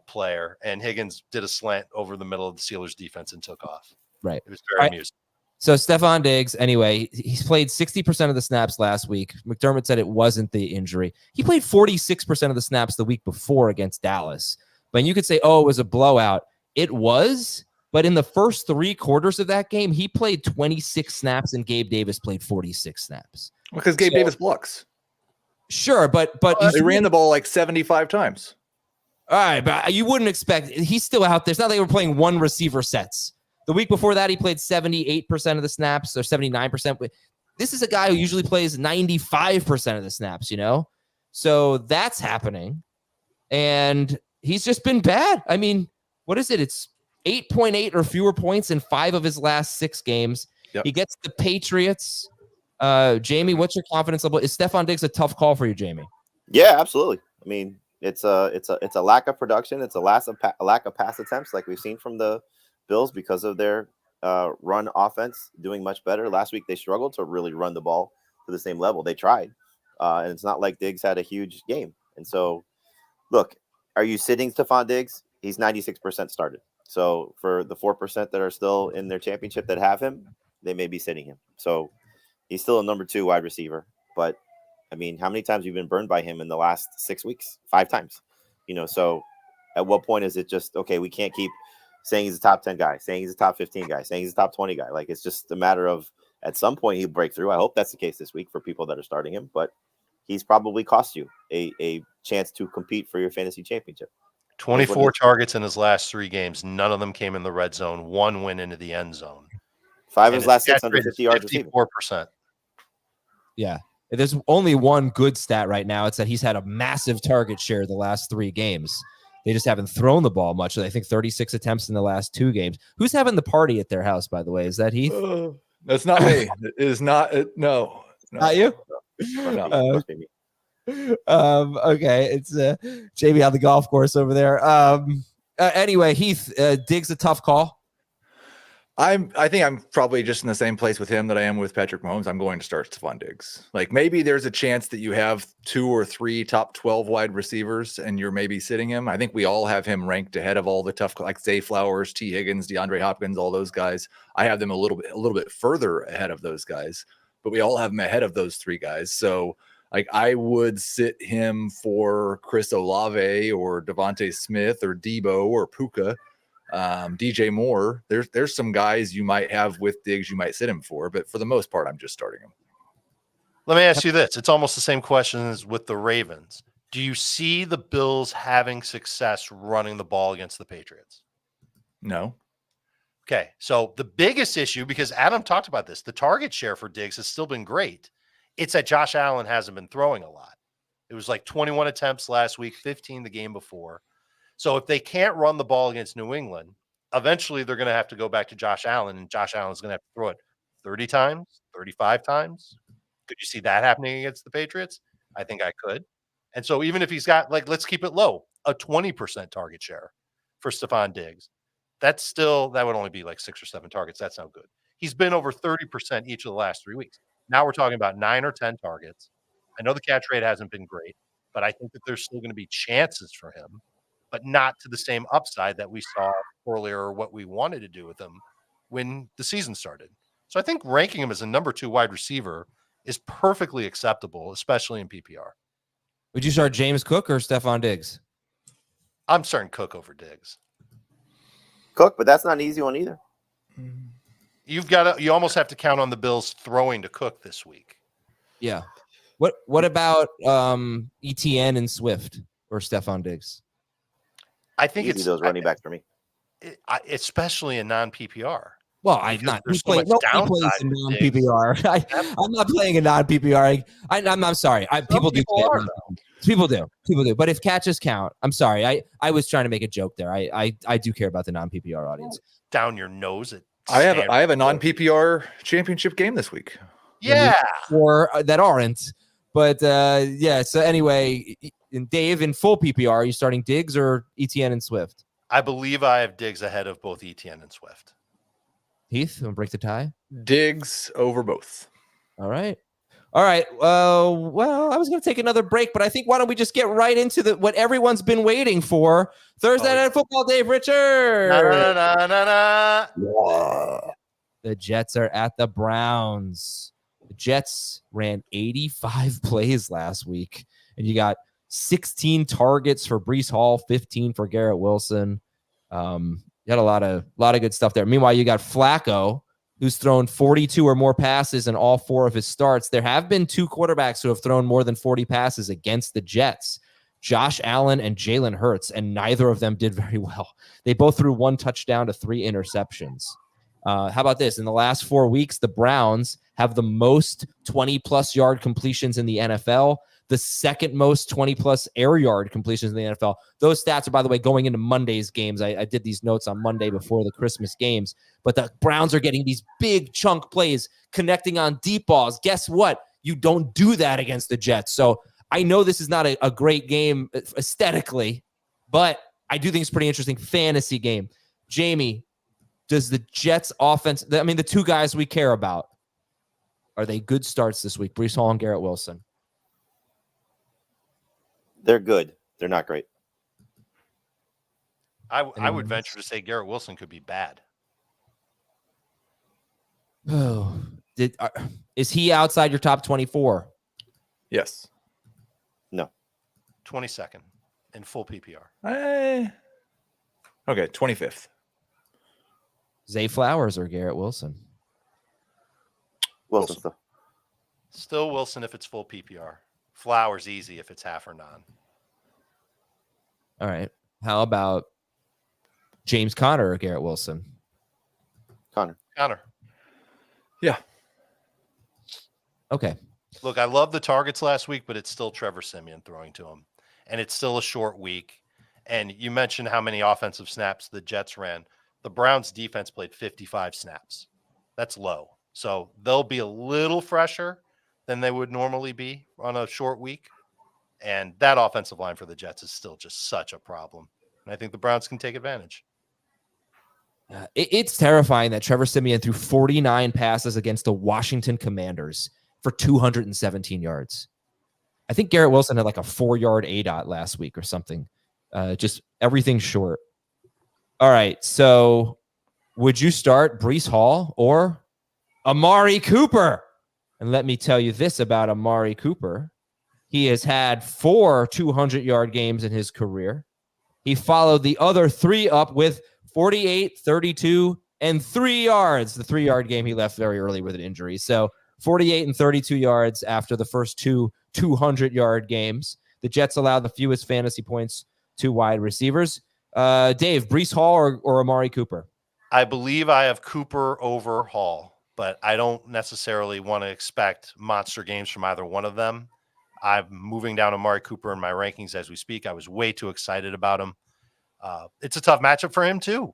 player, and Higgins did a slant over the middle of the Steelers defense and took off. Right. It was very amusing. So Stefon Diggs, anyway, he's played 60% of the snaps last week. McDermott said it wasn't the injury. He played 46% of the snaps the week before against Dallas. But you could say, oh, it was a blowout. It was, but in the first 3 quarters of that game, he played 26 snaps and Gabe Davis played 46 snaps. Because Gabe Davis blocks. Sure, but they ran the ball like 75 times. All right, but you wouldn't expect he's still out there. It's not like they were playing one receiver sets. The week before that, he played 78% of the snaps or 79%. This is a guy who usually plays 95% of the snaps, you know? So that's happening. And he's just been bad. I mean, what is it? It's 8.8 or fewer points in 5 of his last 6 games. Yep. He gets the Patriots. Jamie, what's your confidence level? Is Stefon Diggs a tough call for you, Jamie? Yeah, absolutely. I mean, it's a lack of production. It's a lack of pass attempts like we've seen from the Bills because of their run offense doing much better. Last week, they struggled to really run the ball to the same level. They tried, and it's not like Diggs had a huge game. And so, look, are you sitting Stefon Diggs? He's 96% started. So for the 4% that are still in their championship that have him, they may be sitting him. So he's still a number 2 wide receiver. But, I mean, how many times have you been burned by him in the last 6 weeks? 5 times. You know, so at what point is it just, okay, we can't keep saying he's a top 10 guy, saying he's a top 15 guy, saying he's a top 20 guy. Like, it's just a matter of at some point he'll break through. I hope that's the case this week for people that are starting him, but he's probably cost you a chance to compete for your fantasy championship. 24 targets in his last 3 games. None of them came in the red zone. 1 went into the end zone. 5 of his last 6 under 50 yards receiving. 54%. Yeah. There's only one good stat right now. It's that he's had a massive target share the last 3 games. They just haven't thrown the ball much. I think 36 attempts in the last 2 games. Who's having the party at their house, by the way? Is that Heath? That's not me. It is not. No. Not you? No. Okay. It's JB on the golf course over there. Anyway, Heath, Diggs a tough call. I think I'm probably just in the same place with him that I am with Patrick Mahomes. I'm going to start Stefon Diggs. Like, maybe there's a chance that you have 2 or 3 top 12 wide receivers and you're maybe sitting him. I think we all have him ranked ahead of all the tough, like Zay Flowers, T. Higgins, DeAndre Hopkins, all those guys. I have them a little bit further ahead of those guys, but we all have him ahead of those 3 guys. So, like, I would sit him for Chris Olave or Devontae Smith or Debo or Puka. DJ Moore, there's some guys you might have with Diggs you might sit him for, but for the most part, I'm just starting him. Let me ask you this. It's almost the same question as with the Ravens. Do you see the Bills having success running the ball against the Patriots? No. Okay, so the biggest issue, because Adam talked about this, the target share for Diggs has still been great. It's that Josh Allen hasn't been throwing a lot. It was like 21 attempts last week, 15 the game before. So if they can't run the ball against New England, eventually they're going to have to go back to Josh Allen, and Josh Allen's going to have to throw it 30 times, 35 times. Could you see that happening against the Patriots? I think I could. And so even if he's got, like, let's keep it low, a 20% target share for Stefon Diggs, that would only be like 6 or 7 targets. That's not good. He's been over 30% each of the last 3 weeks. Now we're talking about 9 or 10 targets. I know the catch rate hasn't been great, but I think that there's still going to be chances for him, but not to the same upside that we saw earlier or what we wanted to do with him when the season started. So I think ranking him as a number 2 wide receiver is perfectly acceptable, especially in PPR. Would you start James Cook or Stefon Diggs? I'm starting Cook over Diggs. Cook, but that's not an easy one either. You almost have to count on the Bills throwing to Cook this week. Yeah. What about Etienne and Swift or Stefon Diggs? I think Easy it's those running backs for me. Especially in non-PPR. Well, I'm Because not. there's Who so plays? much Nobody plays downside in with Diggs. non-PPR. I'm not playing a non-PPR. I'm sorry. People do. people are, People do. But if catches count, I'm sorry. I was trying to make a joke there. I do care about the non-PPR audience. Down your nose at I have Stanford. a non-PPR championship game this week. Yeah. Or that aren't. But yeah. So anyway, Dave, in full PPR, are you starting Diggs or Etienne and Swift? I believe I have Diggs ahead of both Etienne and Swift. Heath, want to break the tie? Diggs over both. All right. Well, I was going to take another break, but I think why don't we just get right into what everyone's been waiting for? Thursday Night Football, Dave Richard. The Jets are at the Browns. The Jets ran 85 plays last week, and you got 16 targets for Breece Hall, 15 for Garrett Wilson. You got a lot of good stuff there. Meanwhile, you got Flacco, who's thrown 42 or more passes in all 4 of his starts. There have been 2 quarterbacks who have thrown more than 40 passes against the Jets, Josh Allen and Jalen Hurts, and neither of them did very well. They both threw 1 touchdown to 3 interceptions. How about this? In the last 4 weeks, the Browns have the most 20-plus yard completions in the NFL, the second most 20-plus air yard completions in the NFL. Those stats are, by the way, going into Monday's games. I did these notes on Monday before the Christmas games. But the Browns are getting these big chunk plays, connecting on deep balls. Guess what? You don't do that against the Jets. So I know this is not a great game aesthetically, but I do think it's a pretty interesting fantasy game. Jamie, does the Jets offense, I mean, the 2 guys we care about, are they good starts this week? Breece Hall and Garrett Wilson. They're good. They're not great. I would venture to say Garrett Wilson could be bad. Oh, is he outside your top 24? Yes. No. 22nd in full PPR. Okay, 25th. Zay Flowers or Garrett Wilson? Wilson. Still Wilson if it's full PPR. Flowers easy if it's half or non. All right. How about James Conner or Garrett Wilson? Conner. Yeah. Okay. Look, I love the targets last week, but it's still Trevor Siemian throwing to him. And it's still a short week. And you mentioned how many offensive snaps the Jets ran. The Browns defense played 55 snaps. That's low. So they'll be a little fresher than they would normally be on a short week. And that offensive line for the Jets is still just such a problem. And I think the Browns can take advantage. It's terrifying that Trevor Siemian threw 49 passes against the Washington Commanders for 217 yards. I think Garrett Wilson had like a 4-yard ADOT last week or something. Just everything short. All right. So would you start Breece Hall or Amari Cooper? And let me tell you this about Amari Cooper. He has had 4 200-yard games in his career. He followed the other 3 up with 48, 32, and 3 yards. The 3-yard game he left very early with an injury. So 48 and 32 yards after the first 2 200-yard games. The Jets allowed the fewest fantasy points to wide receivers. Dave, Breece Hall or Amari Cooper? I believe I have Cooper over Hall, but I don't necessarily want to expect monster games from either one of them. I'm moving down Amari Cooper in my rankings as we speak. I was way too excited about him. It's a tough matchup for him too.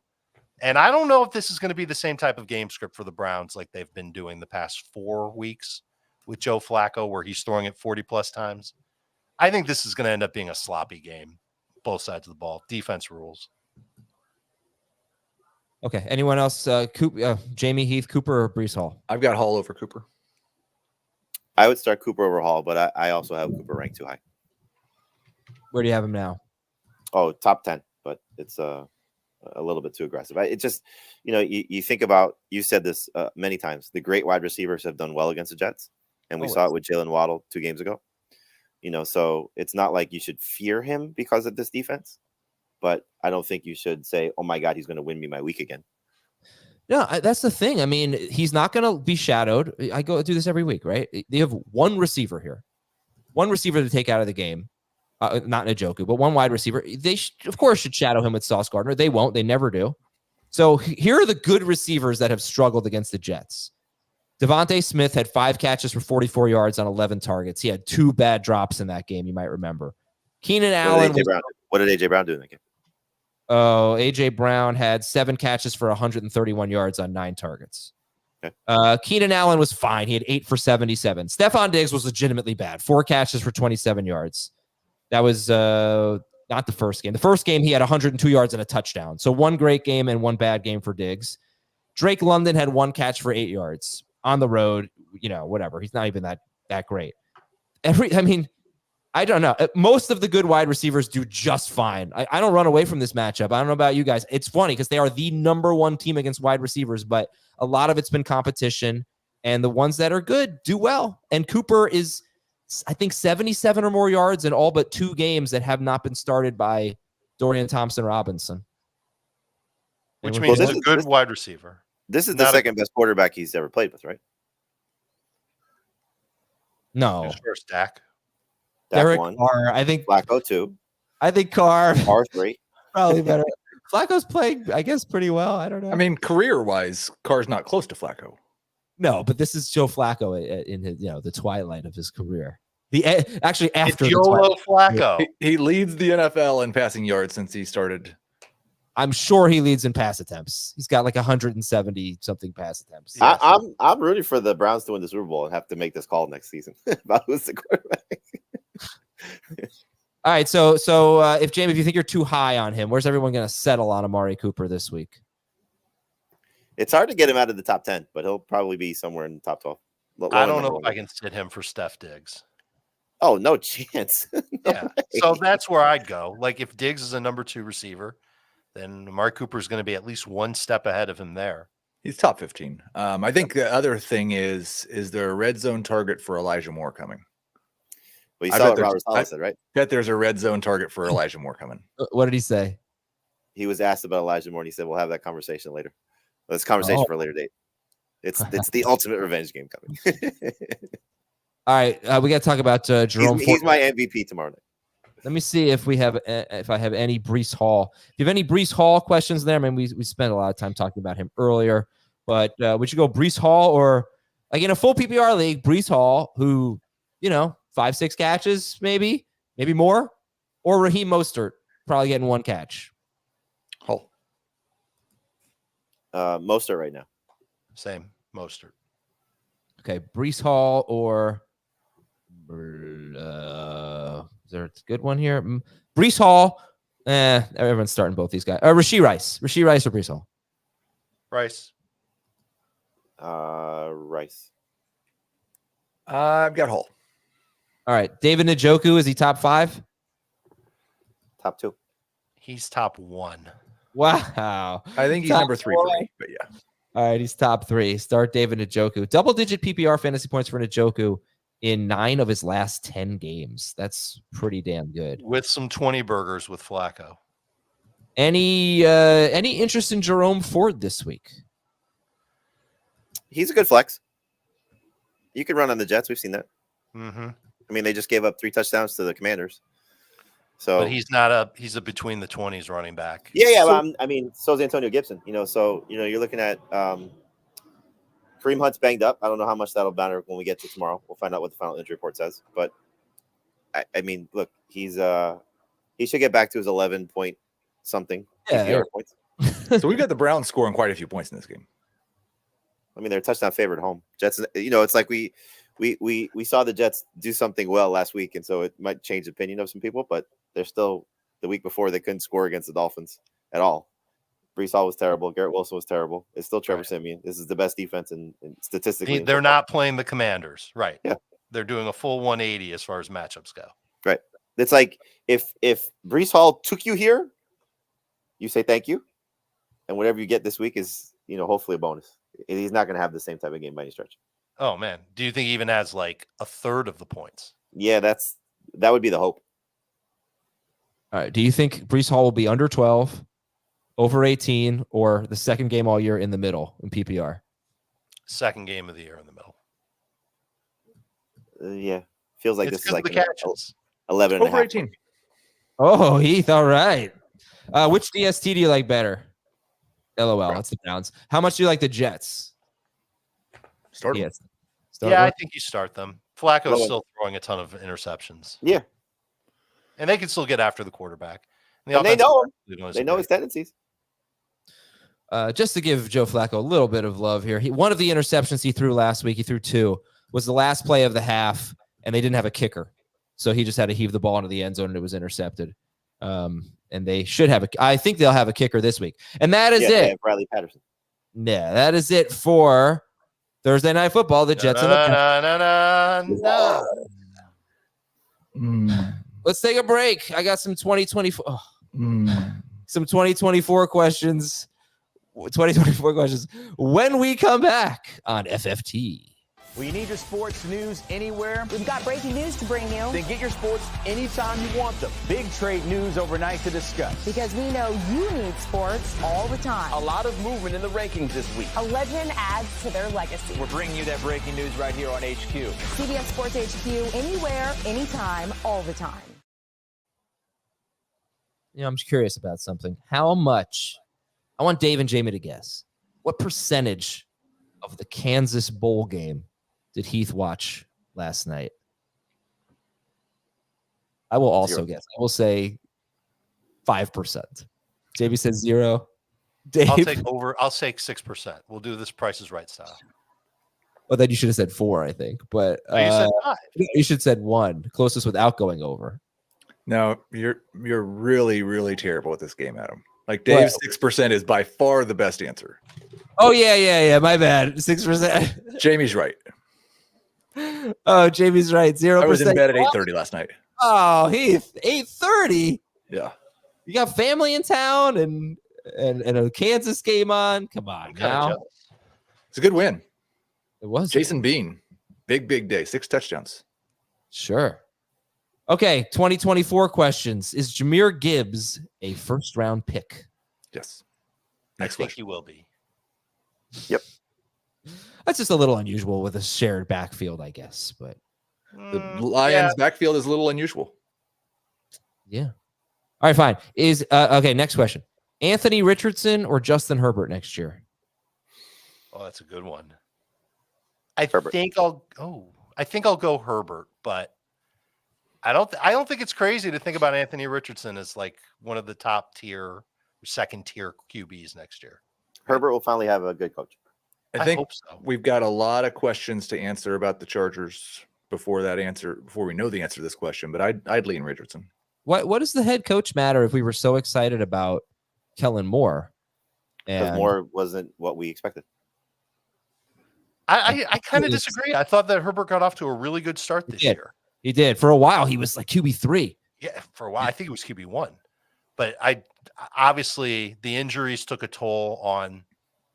And I don't know if this is going to be the same type of game script for the Browns like they've been doing the past 4 weeks with Joe Flacco, where he's throwing it 40 plus times. I think this is going to end up being a sloppy game, both sides of the ball. Defense rules. Okay. Anyone else? Jamie, Heath, Cooper, or Breece Hall? I've got Hall over Cooper. I would start Cooper over Hall, but I also have Cooper ranked too high. Where do you have him now? Oh, top 10, but it's a little bit too aggressive. It just, you think about, you said this many times, the great wide receivers have done well against the Jets, and we saw it with Jalen Waddle 2 games ago. So it's not like you should fear him because of this defense, but I don't think you should say, oh my God, he's going to win me my week again. Yeah, that's the thing. I mean, he's not going to be shadowed. I go do this every week, right? They have one receiver here, one receiver to take out of the game. Not Njoku, but one wide receiver. They, of course, should shadow him with Sauce Gardner. They won't. They never do. So here are the good receivers that have struggled against the Jets. Devontae Smith had 5 catches for 44 yards on 11 targets. He had 2 bad drops in that game, you might remember. Keenan Allen. What did A.J. Brown do in that game? Oh, A.J. Brown had 7 catches for 131 yards on 9 targets. Okay. Keenan Allen was fine. He had 8 for 77. Stefon Diggs was legitimately bad. 4 catches for 27 yards. That was not the first game. The first game, he had 102 yards and a touchdown. So 1 great game and 1 bad game for Diggs. Drake London had 1 catch for 8 yards on the road. Whatever. He's not even that great. I don't know. Most of the good wide receivers do just fine. I don't run away from this matchup. I don't know about you guys. It's funny because they are the number 1 team against wide receivers, but a lot of it's been competition, and the ones that are good do well. And Cooper is, I think, 77 or more yards in all but 2 games that have not been started by Dorian Thompson-Robinson. Which means he's a good wide receiver. This is the second best quarterback he's ever played with, right? No. Who's first, Dak? Derek 1. Carr, I think. Flacco 2. I think Carr 3. probably better. Flacco's playing, I guess, pretty well. I don't know. I mean, career-wise, Carr's not close to Flacco. No, but this is Joe Flacco in his, the twilight of his career. Actually after Joe Flacco. He leads the NFL in passing yards since he started. I'm sure he leads in pass attempts. He's got like 170 something pass attempts. I'm rooting for the Browns to win the Super Bowl and have to make this call next season about who's the quarterback. All right, so if Jamie, if you think you're too high on him, where's everyone going to settle on Amari Cooper this week? It's hard to get him out of the top 10, but he'll probably be somewhere in the top 12. I don't know if I can sit him for Steph Diggs. Oh, no chance. Yeah, so that's where I'd go. Like if Diggs is a number 2 receiver, then Amari Cooper is going to be at least 1 step ahead of him there. He's top 15. I think the other thing is there a red zone target for Elijah Moore coming? Well, you saw what Robert Saleh said, right? Bet there's a red zone target for Elijah Moore coming. What did he say? He was asked about Elijah Moore, and he said, "We'll have that conversation later. Let's conversation for a later date. It's the ultimate revenge game coming." All right, we got to talk about Jerome. He's my MVP tomorrow night. Let me see if I have any Breece Hall. If you have any Breece Hall questions there, I mean, we spent a lot of time talking about him earlier, but would you go Breece Hall or like in a full PPR league, Breece Hall, who 5-6 catches, maybe more, or Raheem Mostert, probably getting 1 catch. Hall. Mostert right now. Same, Mostert. Okay, Breece Hall or is there a good one here? Breece Hall. Everyone's starting both these guys. Rashee Rice. Rashee Rice or Breece Hall? Rice. Rice. I've got Hall. All right. David Njoku, is he top 5? Top 2. He's top 1. Wow. I think he's Top number 3 for me, but yeah. All right, he's top 3. Start David Njoku. Double-digit PPR fantasy points for Njoku in 9 of his last 10 games. That's pretty damn good. With some 20 burgers with Flacco. Any interest in Jerome Ford this week? He's a good flex. You can run on the Jets. We've seen that. Mm-hmm. I mean, they just gave up 3 touchdowns to the Commanders. So, but he's a between the 20s running back. Yeah. So is Antonio Gibson. You're looking at Kareem Hunt's banged up. I don't know how much that'll matter when we get to tomorrow. We'll find out what the final injury report says. But I mean, look, he should get back to his 11 point something PPR points. So we've got the Browns scoring quite a few points in this game. I mean, they're a touchdown favorite at home. Jets. It's like we saw the Jets do something well last week, and so it might change the opinion of some people. But they're still the week before they couldn't score against the Dolphins at all. Breece Hall was terrible. Garrett Wilson was terrible. It's still Trevor Siemian. This is the best defense and statistically. They're not playing the Commanders, right? Yeah, they're doing a full 180 as far as matchups go. Right. It's like if Breece Hall took you here, you say thank you, and whatever you get this week is hopefully a bonus. He's not going to have the same type of game by any stretch. Oh man, do you think he even has like a third of the points? Yeah, that would be the hope. All right. Do you think Breece Hall will be under 12? over 18, or the second game all year in the middle in PPR? Second game of the year in the middle. Yeah. Feels like It's this is like the catches. 11 and a Over half. 18. Oh, Heath. All right. Which DST do you like better? LOL. That's the Browns. How much do you like the Jets? Start 'em. Yes. Yeah, I think you start them. Flacco's still throwing a ton of interceptions. Yeah. And they can still get after the quarterback. And they know him. They They know his tendencies. Just to give Joe Flacco a little bit of love here, one of the interceptions he threw last week, he threw 2, was the last play of the half, and they didn't have a kicker. So he just had to heave the ball into the end zone, and it was intercepted. And they should have I think they'll have a kicker this week. And that is it. Bradley Patterson. Yeah, that is it for Thursday Night Football. The Jets and the Let's take a break. I got some 2024 some 2024 questions. 2024 questions when we come back on FFT. Well, you need your sports news anywhere? We've got breaking news to bring you. Then get your sports anytime you want them. Big trade news overnight to discuss. Because we know you need sports all the time. A lot of movement in the rankings this week. A legend adds to their legacy. We're bringing you that breaking news right here on HQ. CBS Sports HQ, anywhere, anytime, all the time. I'm just curious about something. How much? I want Dave and Jamie to guess. What percentage of the Kansas Bowl game did Heath watch last night? I will also 0. guess. I will say 5%. JB says 0. Dave? I'll say 6%. We'll do this Price is Right style. Well, then you should have said 4, I think. But You said 5. you should have said 1, closest without going over. No, you're really, really terrible at this game, Adam. Like Dave's 6% is by far the best answer. Oh, yeah. My bad. 6%. Jamie's right. Oh, Jamie's right. 0%. I was in bed at 8:30 last night. Oh, Heath, 8:30. Yeah. You got family in town and a Kansas game on. Come on now. It's a good win. It was Jason Bean. Big day. 6 touchdowns. Sure. Okay, 2024 questions. Is Jahmyr Gibbs a first-round pick? Yes. I think he will be. Yep. That's just a little unusual with a shared backfield, I guess. But The Lions backfield is a little unusual. yeah. All right, fine. Is okay, next question. Anthony Richardson or Justin Herbert next year? Oh, that's a good one. I Herbert. think I'll go Herbert, but I don't think it's crazy to think about Anthony Richardson as like one of the top tier, second tier QBs next year. Herbert will finally have a good coach. I think hope so. we've got a lot of questions to answer about the Chargers before we know the answer to this question, but I'd lean Richardson. What does the head coach matter if we were so excited about Kellen Moore? Because Moore wasn't what we expected. I kind of disagree. I thought that Herbert got off to a really good start this year. He did. For a while, he was like QB3. Yeah, for a while. I think it was QB1. But obviously the injuries took a toll on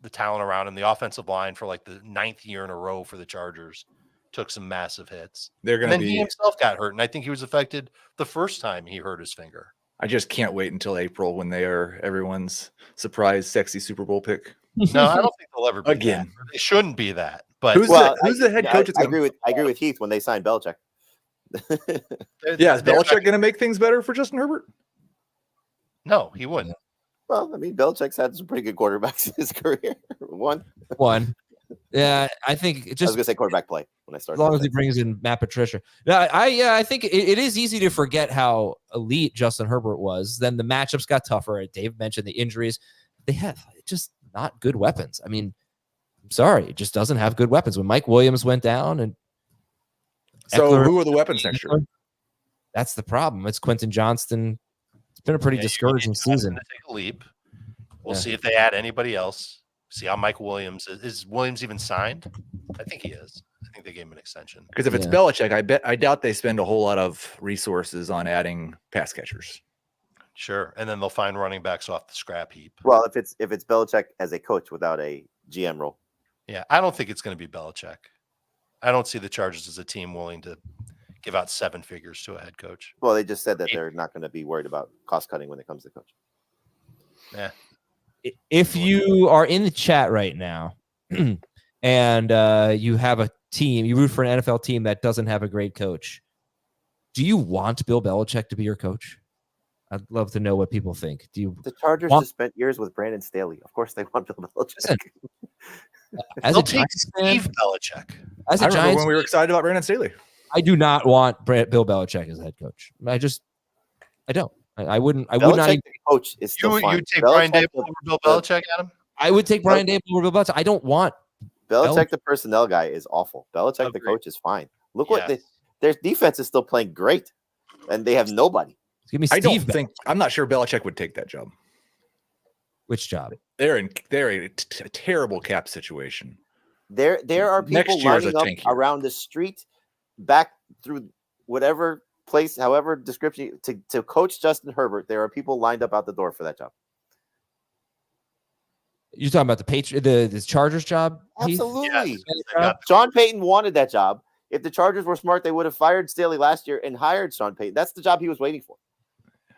the talent around him. The offensive line for like the 9th year in a row for the Chargers took some massive hits. He himself got hurt, and I think he was affected the first time he hurt his finger. I just can't wait until April when they are everyone's surprise sexy Super Bowl pick. No, I don't think they'll ever be Again. that. They shouldn't be that. But Who's the head coach? I agree with Heath when they signed Belichick. Yeah, is Belichick going to make things better for Justin Herbert? No, he wouldn't. Well, I mean, Belichick's had some pretty good quarterbacks in his career. One. Yeah, I think I was going to say quarterback play when I started. As long as he brings in Matt Patricia. No, I think it is easy to forget how elite Justin Herbert was. Then the matchups got tougher. Dave mentioned the injuries. They have just not good weapons. I mean, I'm sorry, it just doesn't have good weapons. When Mike Williams went down and so who are the weapons next year? That's the problem. It's Quentin Johnston. It's been a pretty discouraging season. Take a leap. We'll see if they add anybody else. See how Mike Williams is. Williams even signed? I think he is. I think they gave him an extension. Because if it's Belichick, I doubt they spend a whole lot of resources on adding pass catchers. Sure, and then they'll find running backs off the scrap heap. Well, if it's Belichick as a coach without a GM role. Yeah, I don't think it's going to be Belichick. I don't see the Chargers as a team willing to give out 7 figures to a head coach. Well, they just said that they're not going to be worried about cost cutting when it comes to coach. Yeah, If you are in the chat right now and you have a team, you root for an NFL team that doesn't have a great coach, do you want Bill Belichick to be your coach? I'd love to know what people think. Do you? The Chargers just spent years with Brandon Staley. Of course, they want Bill Belichick. Listen, as They'll a take Giants fan, Steve Belichick. as I a remember Giants, when we were excited about Brandon Staley. I do not want Bill Belichick as head coach. I don't. I would not. Belichick, Even, the coach, is still fine. You take Belichick, Brian Dable over Bill Belichick, Adam? I would take Brian Dable over Bill Belichick. I don't want. Belichick, the personnel guy, is awful. Belichick, the Agreed. coach, is fine. Look what their defense is still playing great, and they have nobody. Give me I Steve. don't think I'm not sure Belichick would take that job. Which job? They're in a terrible cap situation. There are Next people year is lining a up tank year. around the street, back through whatever place, however description, to coach Justin Herbert. There are people lined up out the door for that job. You're talking about the Chargers job? Heath? Absolutely. Yeah. Sean Payton wanted that job. If the Chargers were smart, they would have fired Staley last year and hired Sean Payton. That's the job he was waiting for.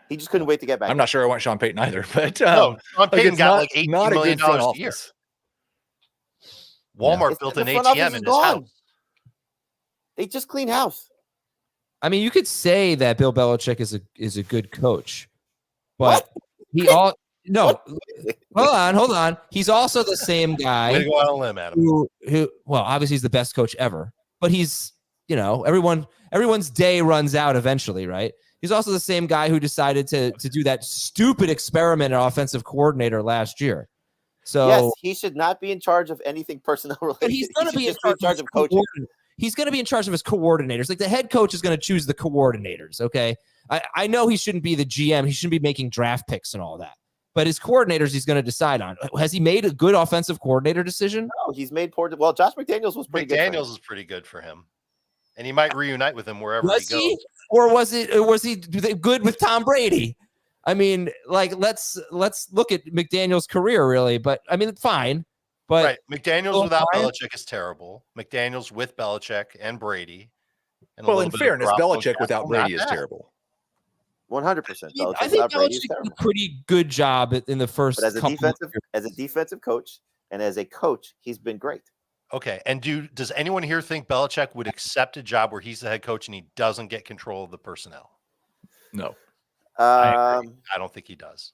He just couldn't wait to get back. I'm not sure I want Sean Payton either, but No, Sean Payton it's got not- like $18 not a million good front a year. office. Walmart It's- built the an front ATM office in is his gone. house. They just clean house. I mean, you could say that Bill Belichick is a good coach, but he all no. Hold on. He's also the same Way to guy go out on a limb, Adam. who well, obviously he's the best coach ever, but he's everyone's day runs out eventually, right? He's also the same guy who decided to do that stupid experiment at offensive coordinator last year. So Yes, he should not be in charge of anything personnel related. but he's going to be in charge of coaching. He's going to be in charge of his coordinators. Like the head coach is going to choose the coordinators. Okay. I know he shouldn't be the GM. He shouldn't be making draft picks and all that, but his coordinators he's going to decide on. Has he made a good offensive coordinator decision? No, he's made poor. Well, Josh McDaniels was pretty good. McDaniels is pretty good for him, and he might reunite with him wherever Was he goes. he, or was he good with Tom Brady? I mean, like let's look at McDaniel's career really, but I mean, fine. But Right, McDaniels Well, without fine. Belichick is terrible. McDaniels with Belichick and Brady. And a Well, little in bit of fairness, Garoppolo Belichick without capital, Brady not is bad. terrible. 100%. I think Belichick did a pretty good job in the first But as a couple defensive coach and as a coach, he's been great. Okay, and does anyone here think Belichick would accept a job where he's the head coach and he doesn't get control of the personnel? No. I don't think he does.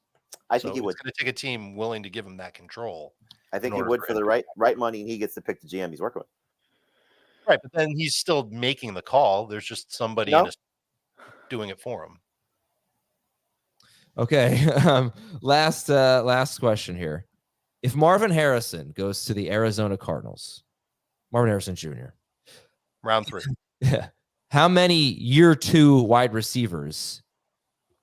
I think he would. It's going to take a team willing to give him that control. I think in he order would for for him the to- right money, and he gets to pick the GM he's working with. Right, but then he's still making the call. There's just somebody doing it for him. Okay. Last question here. If Marvin Harrison goes to the Arizona Cardinals, Marvin Harrison Jr., Round 3. how many year 2 wide receivers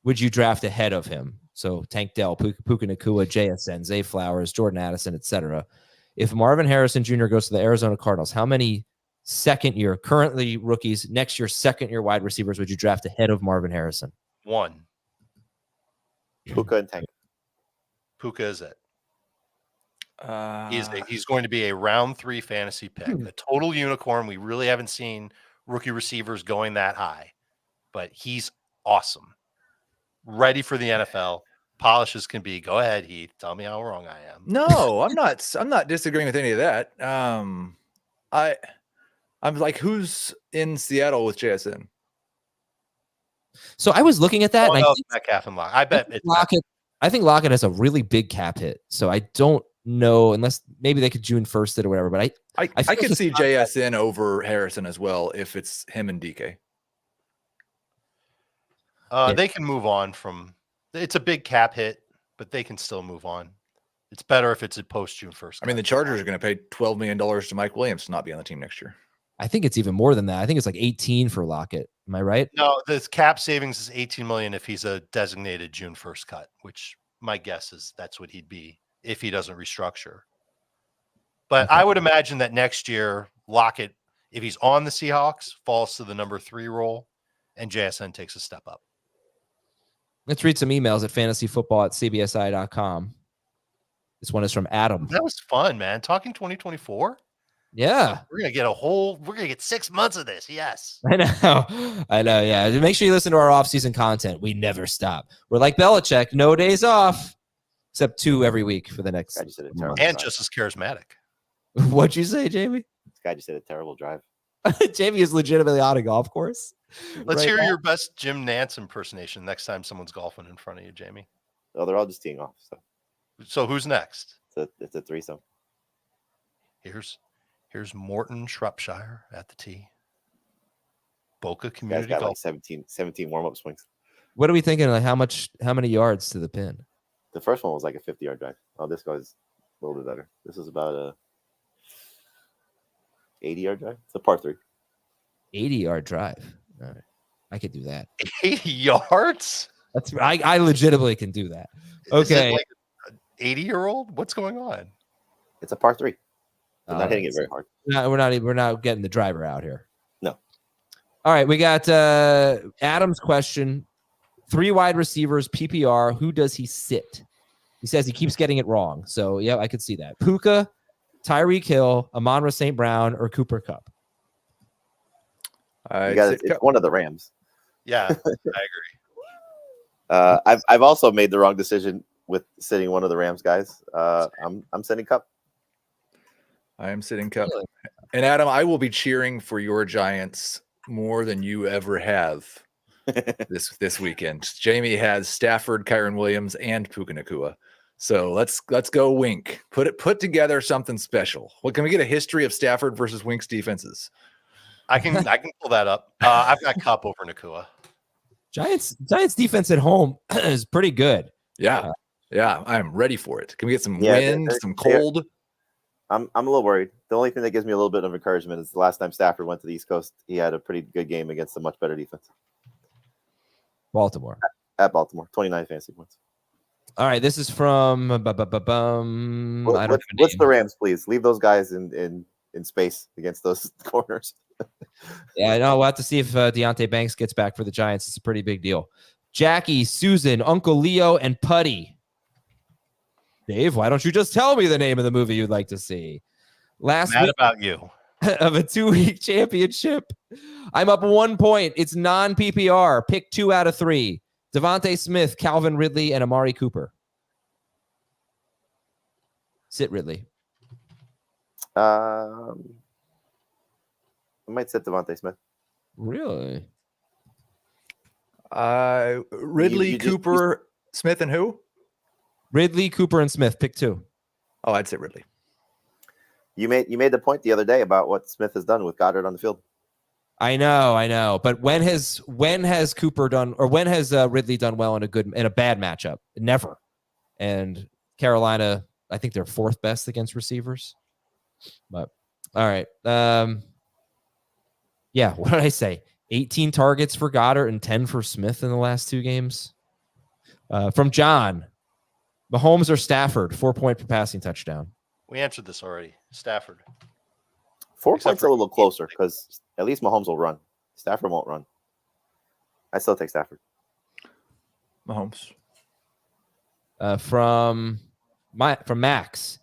would you draft ahead of him? So Tank Dell, Puka Nacua, JSN, Zay Flowers, Jordan Addison, etc. If Marvin Harrison Jr. goes to the Arizona Cardinals, how many second year, currently rookies, next year second year wide receivers would you draft ahead of Marvin Harrison? 1. Puka and Tank. Puka is it. He's going to be a round 3 fantasy pick, a total unicorn. We really haven't seen rookie receivers going that high, but he's awesome. Ready for the NFL. Polished as can be. Go ahead, Heath. Tell me how wrong I am. No, I'm not disagreeing with any of that. I'm like, who's in Seattle with JSN? So I was looking at that, and I think Metcalf and Lockett. I bet it's Lockett. I think Lockett has a really big cap hit, so I don't know unless maybe they could June 1st it or whatever. But I feel could his see contract- JSN over Harrison as well if it's him and DK. They can move on from. It's a big cap hit, but they can still move on. It's better if it's a post June 1st. I mean, the Chargers are going to pay $12 million to Mike Williams to not be on the team next year. I think it's even more than that. I think it's like 18 for Lockett. Am I right? No, the cap savings is $18 million if he's a designated June 1st cut, which my guess is that's what he'd be if he doesn't restructure. But I would imagine that next year, Lockett, if he's on the Seahawks, falls to the number 3 role, and JSN takes a step up. Let's read some emails at fantasyfootball@cbsi.com. This one is from Adam. That was fun, man. Talking 2024. Yeah, We're gonna get 6 months of this. Yes. I know. Yeah, make sure you listen to our off-season content. We never stop. We're like Belichick, no days off. except 2 every week for the next. Guy just did a terrible And drive. just as charismatic. What'd you say, Jamie? This guy just did a terrible drive. Jamie is legitimately on a golf course. Let's right hear now. your best Jim Nantz impersonation next time someone's golfing in front of you, Jamie. Oh, they're all just teeing off. So who's next? It's a threesome. Here's Morton Shropshire at the tee. Boca Guy's Community got Golf. like 17 warm-up swings. What are we thinking? Like how many yards to the pin? The first one was like a 50-yard drive. Oh, this guy's a little bit better. This is about a 80-yard drive. It's a par 3. 80-yard drive. All right. I could do that. 80 yards? That's I legitimately can do that. Is it Okay. like an 80-year-old? What's going on? It's a par 3. I'm All not hitting right. it very hard. No, we're not getting the driver out here. No. All right, we got Adam's question. 3 wide receivers, PPR. Who does he sit? He says he keeps getting it wrong. So yeah, I could see that. Puka, Tyreek Hill, Amon-Ra St. Brown, or Cooper Kupp. It's one of the Rams. Yeah, I agree. I've also made the wrong decision with sitting one of the Rams guys. I'm sitting Kupp. I am sitting Kupp. And Adam, I will be cheering for your Giants more than you ever have this weekend. Jamie has Stafford, Kyron Williams, and Puka Nacua. So let's go Wink. Put together something special. What can we get a history of Stafford versus Wink's defenses? I can pull that up. I've got Kupp over Nacua. Giants defense at home is pretty good. Yeah. I'm ready for it. Can we get some Yeah, wind, some cold? I'm a little worried. The only thing that gives me a little bit of encouragement is the last time Stafford went to the East Coast, he had a pretty good game against a much better defense. Baltimore. At Baltimore, 29 fantasy points. All right, this is from What's the Rams, please? Leave those guys in space against those corners. Yeah, I know. We'll have to see if Deontay Banks gets back for the Giants. It's a pretty big deal. Jackie, Susan, Uncle Leo, and Putty. Dave, why don't you just tell me the name of the movie you'd like to see? Last Mad week about you. of a 2-week championship. I'm up 1 point. It's non-PPR. Pick 2 out of 3. Devontae Smith, Calvin Ridley, and Amari Cooper. Sit Ridley. I might sit Devontae Smith. Really? Ridley, you Cooper, Smith, and who? Ridley, Cooper, and Smith. Pick 2. Oh, I'd say Ridley. You made the point the other day about what Smith has done with Goddard on the field. I know. But when has Cooper done, or when has Ridley done well in a bad matchup? Never. And Carolina, I think they're 4th best against receivers. But all right. Yeah, what did I say? 18 targets for Goddard and 10 for Smith in the last 2 games. From John, Mahomes or Stafford, 4 point per passing touchdown. We answered this already. Stafford. 4 Except points a little closer because at least Mahomes will run. Stafford won't run. I still take Stafford. Mahomes. From Max.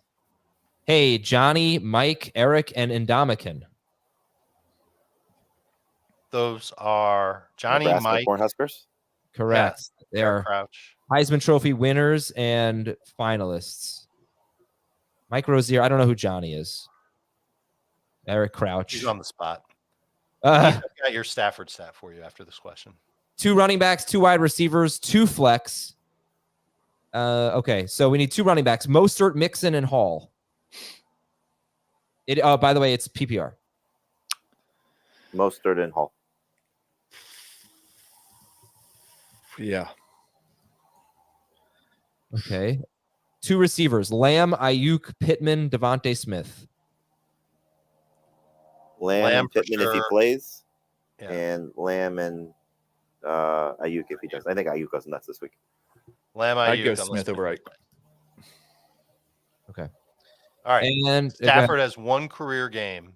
Hey, Johnny, Mike, Eric, and Indomitian. Those are Johnny, Nebraska Mike, Cornhuskers. Correct. Yes. They are Crouch. Heisman Trophy winners and finalists. Mike Rozier, I don't know who Johnny is. Eric Crouch. He's on the spot. I've got your Stafford stat for you after this question. 2 running backs, 2 wide receivers, 2 flex. Okay, so we need 2 running backs. Mostert, Mixon, and Hall. By the way, it's PPR. Mostert and Hall. Yeah. Okay. 2 receivers. Lamb, Ayuk, Pittman, Devontae Smith. Lamb and for Pittman if he sure. plays, Yeah. and Lamb and Ayuk if he does. I think Ayuk goes nuts this week. Lamb, I'd Ayuk, go unless Smith over Ike. Okay. All right. And Stafford has 1 career game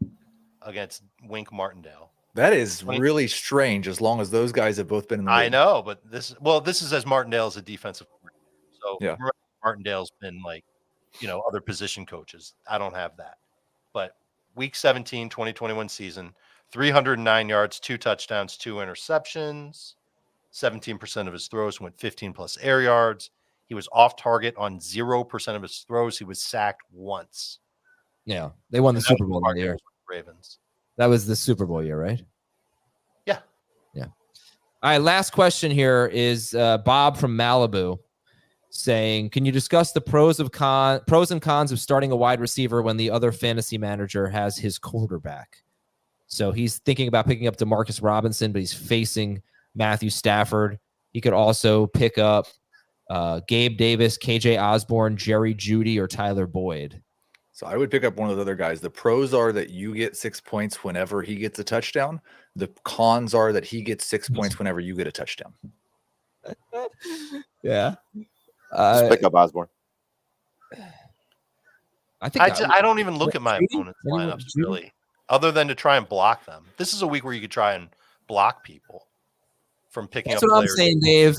against Wink Martindale. That is really strange as long as those guys have both been in the I league. know, but this is as Martindale is a defensive coordinator. So Yeah. remember, Martindale's been like, other position coaches. I don't have that. But week 17, 2021 season, 309 yards, 2 touchdowns, 2 interceptions. 17% of his throws went 15 plus air yards. He was off target on 0% of his throws. He was sacked once. Yeah, they won the Super Bowl that year. Ravens. That was the Super Bowl year, right? Yeah. Yeah. All right, last question here is Bob from Malibu saying, can you discuss the pros and cons of starting a wide receiver when the other fantasy manager has his quarterback? So he's thinking about picking up DeMarcus Robinson, but he's facing Matthew Stafford. He could also pick up Gabe Davis, KJ Osborne, Jerry Jeudy, or Tyler Boyd. So I would pick up one of those other guys. The pros are that you get 6 points whenever he gets a touchdown. The cons are that he gets 6 points whenever you get a touchdown. Yeah. Just pick up Osborne. I think I don't even look at my Jeudy? opponent's Anyone- lineups Jeudy? really, other than to try and block them. This is a week where you could try and block people from picking That's up what I'm players. saying, Dave.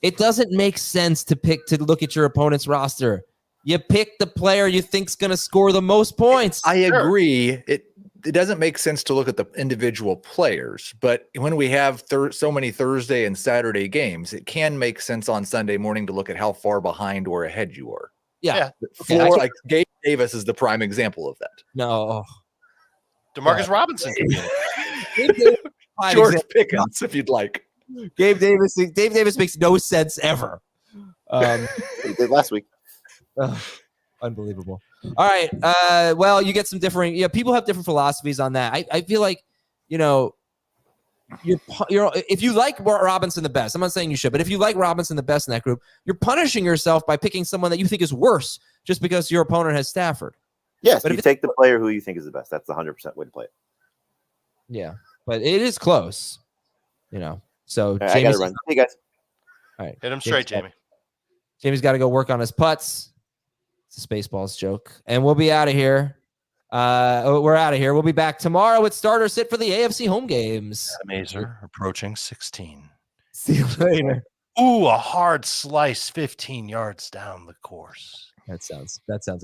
It doesn't make sense to look at your opponent's roster. You pick the player you think's going to score the most points. I agree. It doesn't make sense to look at the individual players, but when we have so many Thursday and Saturday games, it can make sense on Sunday morning to look at how far behind or ahead you are. Yeah. Yeah. Okay, Like Gabe Davis is the prime example of that. No. DeMarcus Robinson could be in it. Gabe Davis, fine George example. Pickens, if you'd like. Gabe Davis makes no sense ever. He did last week. Unbelievable. All right. Well, you get some different. Yeah, people have different philosophies on that. I feel like, you're if you like Robinson the best, I'm not saying you should, but if you like Robinson the best in that group, you're punishing yourself by picking someone that you think is worse just because your opponent has Stafford. Yes, But you if take the player who you think is the best. That's the 100% way to play it. Yeah, but it is close. So All right, I got Jamie's to run. Hey, guys. all right. Hit him straight, Jamie. Jamie's got to go work on his putts. It's a Spaceballs joke. And we'll be out of here. We're out of here. We'll be back tomorrow with starter sit for the AFC home games. Mazer approaching 16. See you later. Ooh, a hard slice 15 yards down the course. That sounds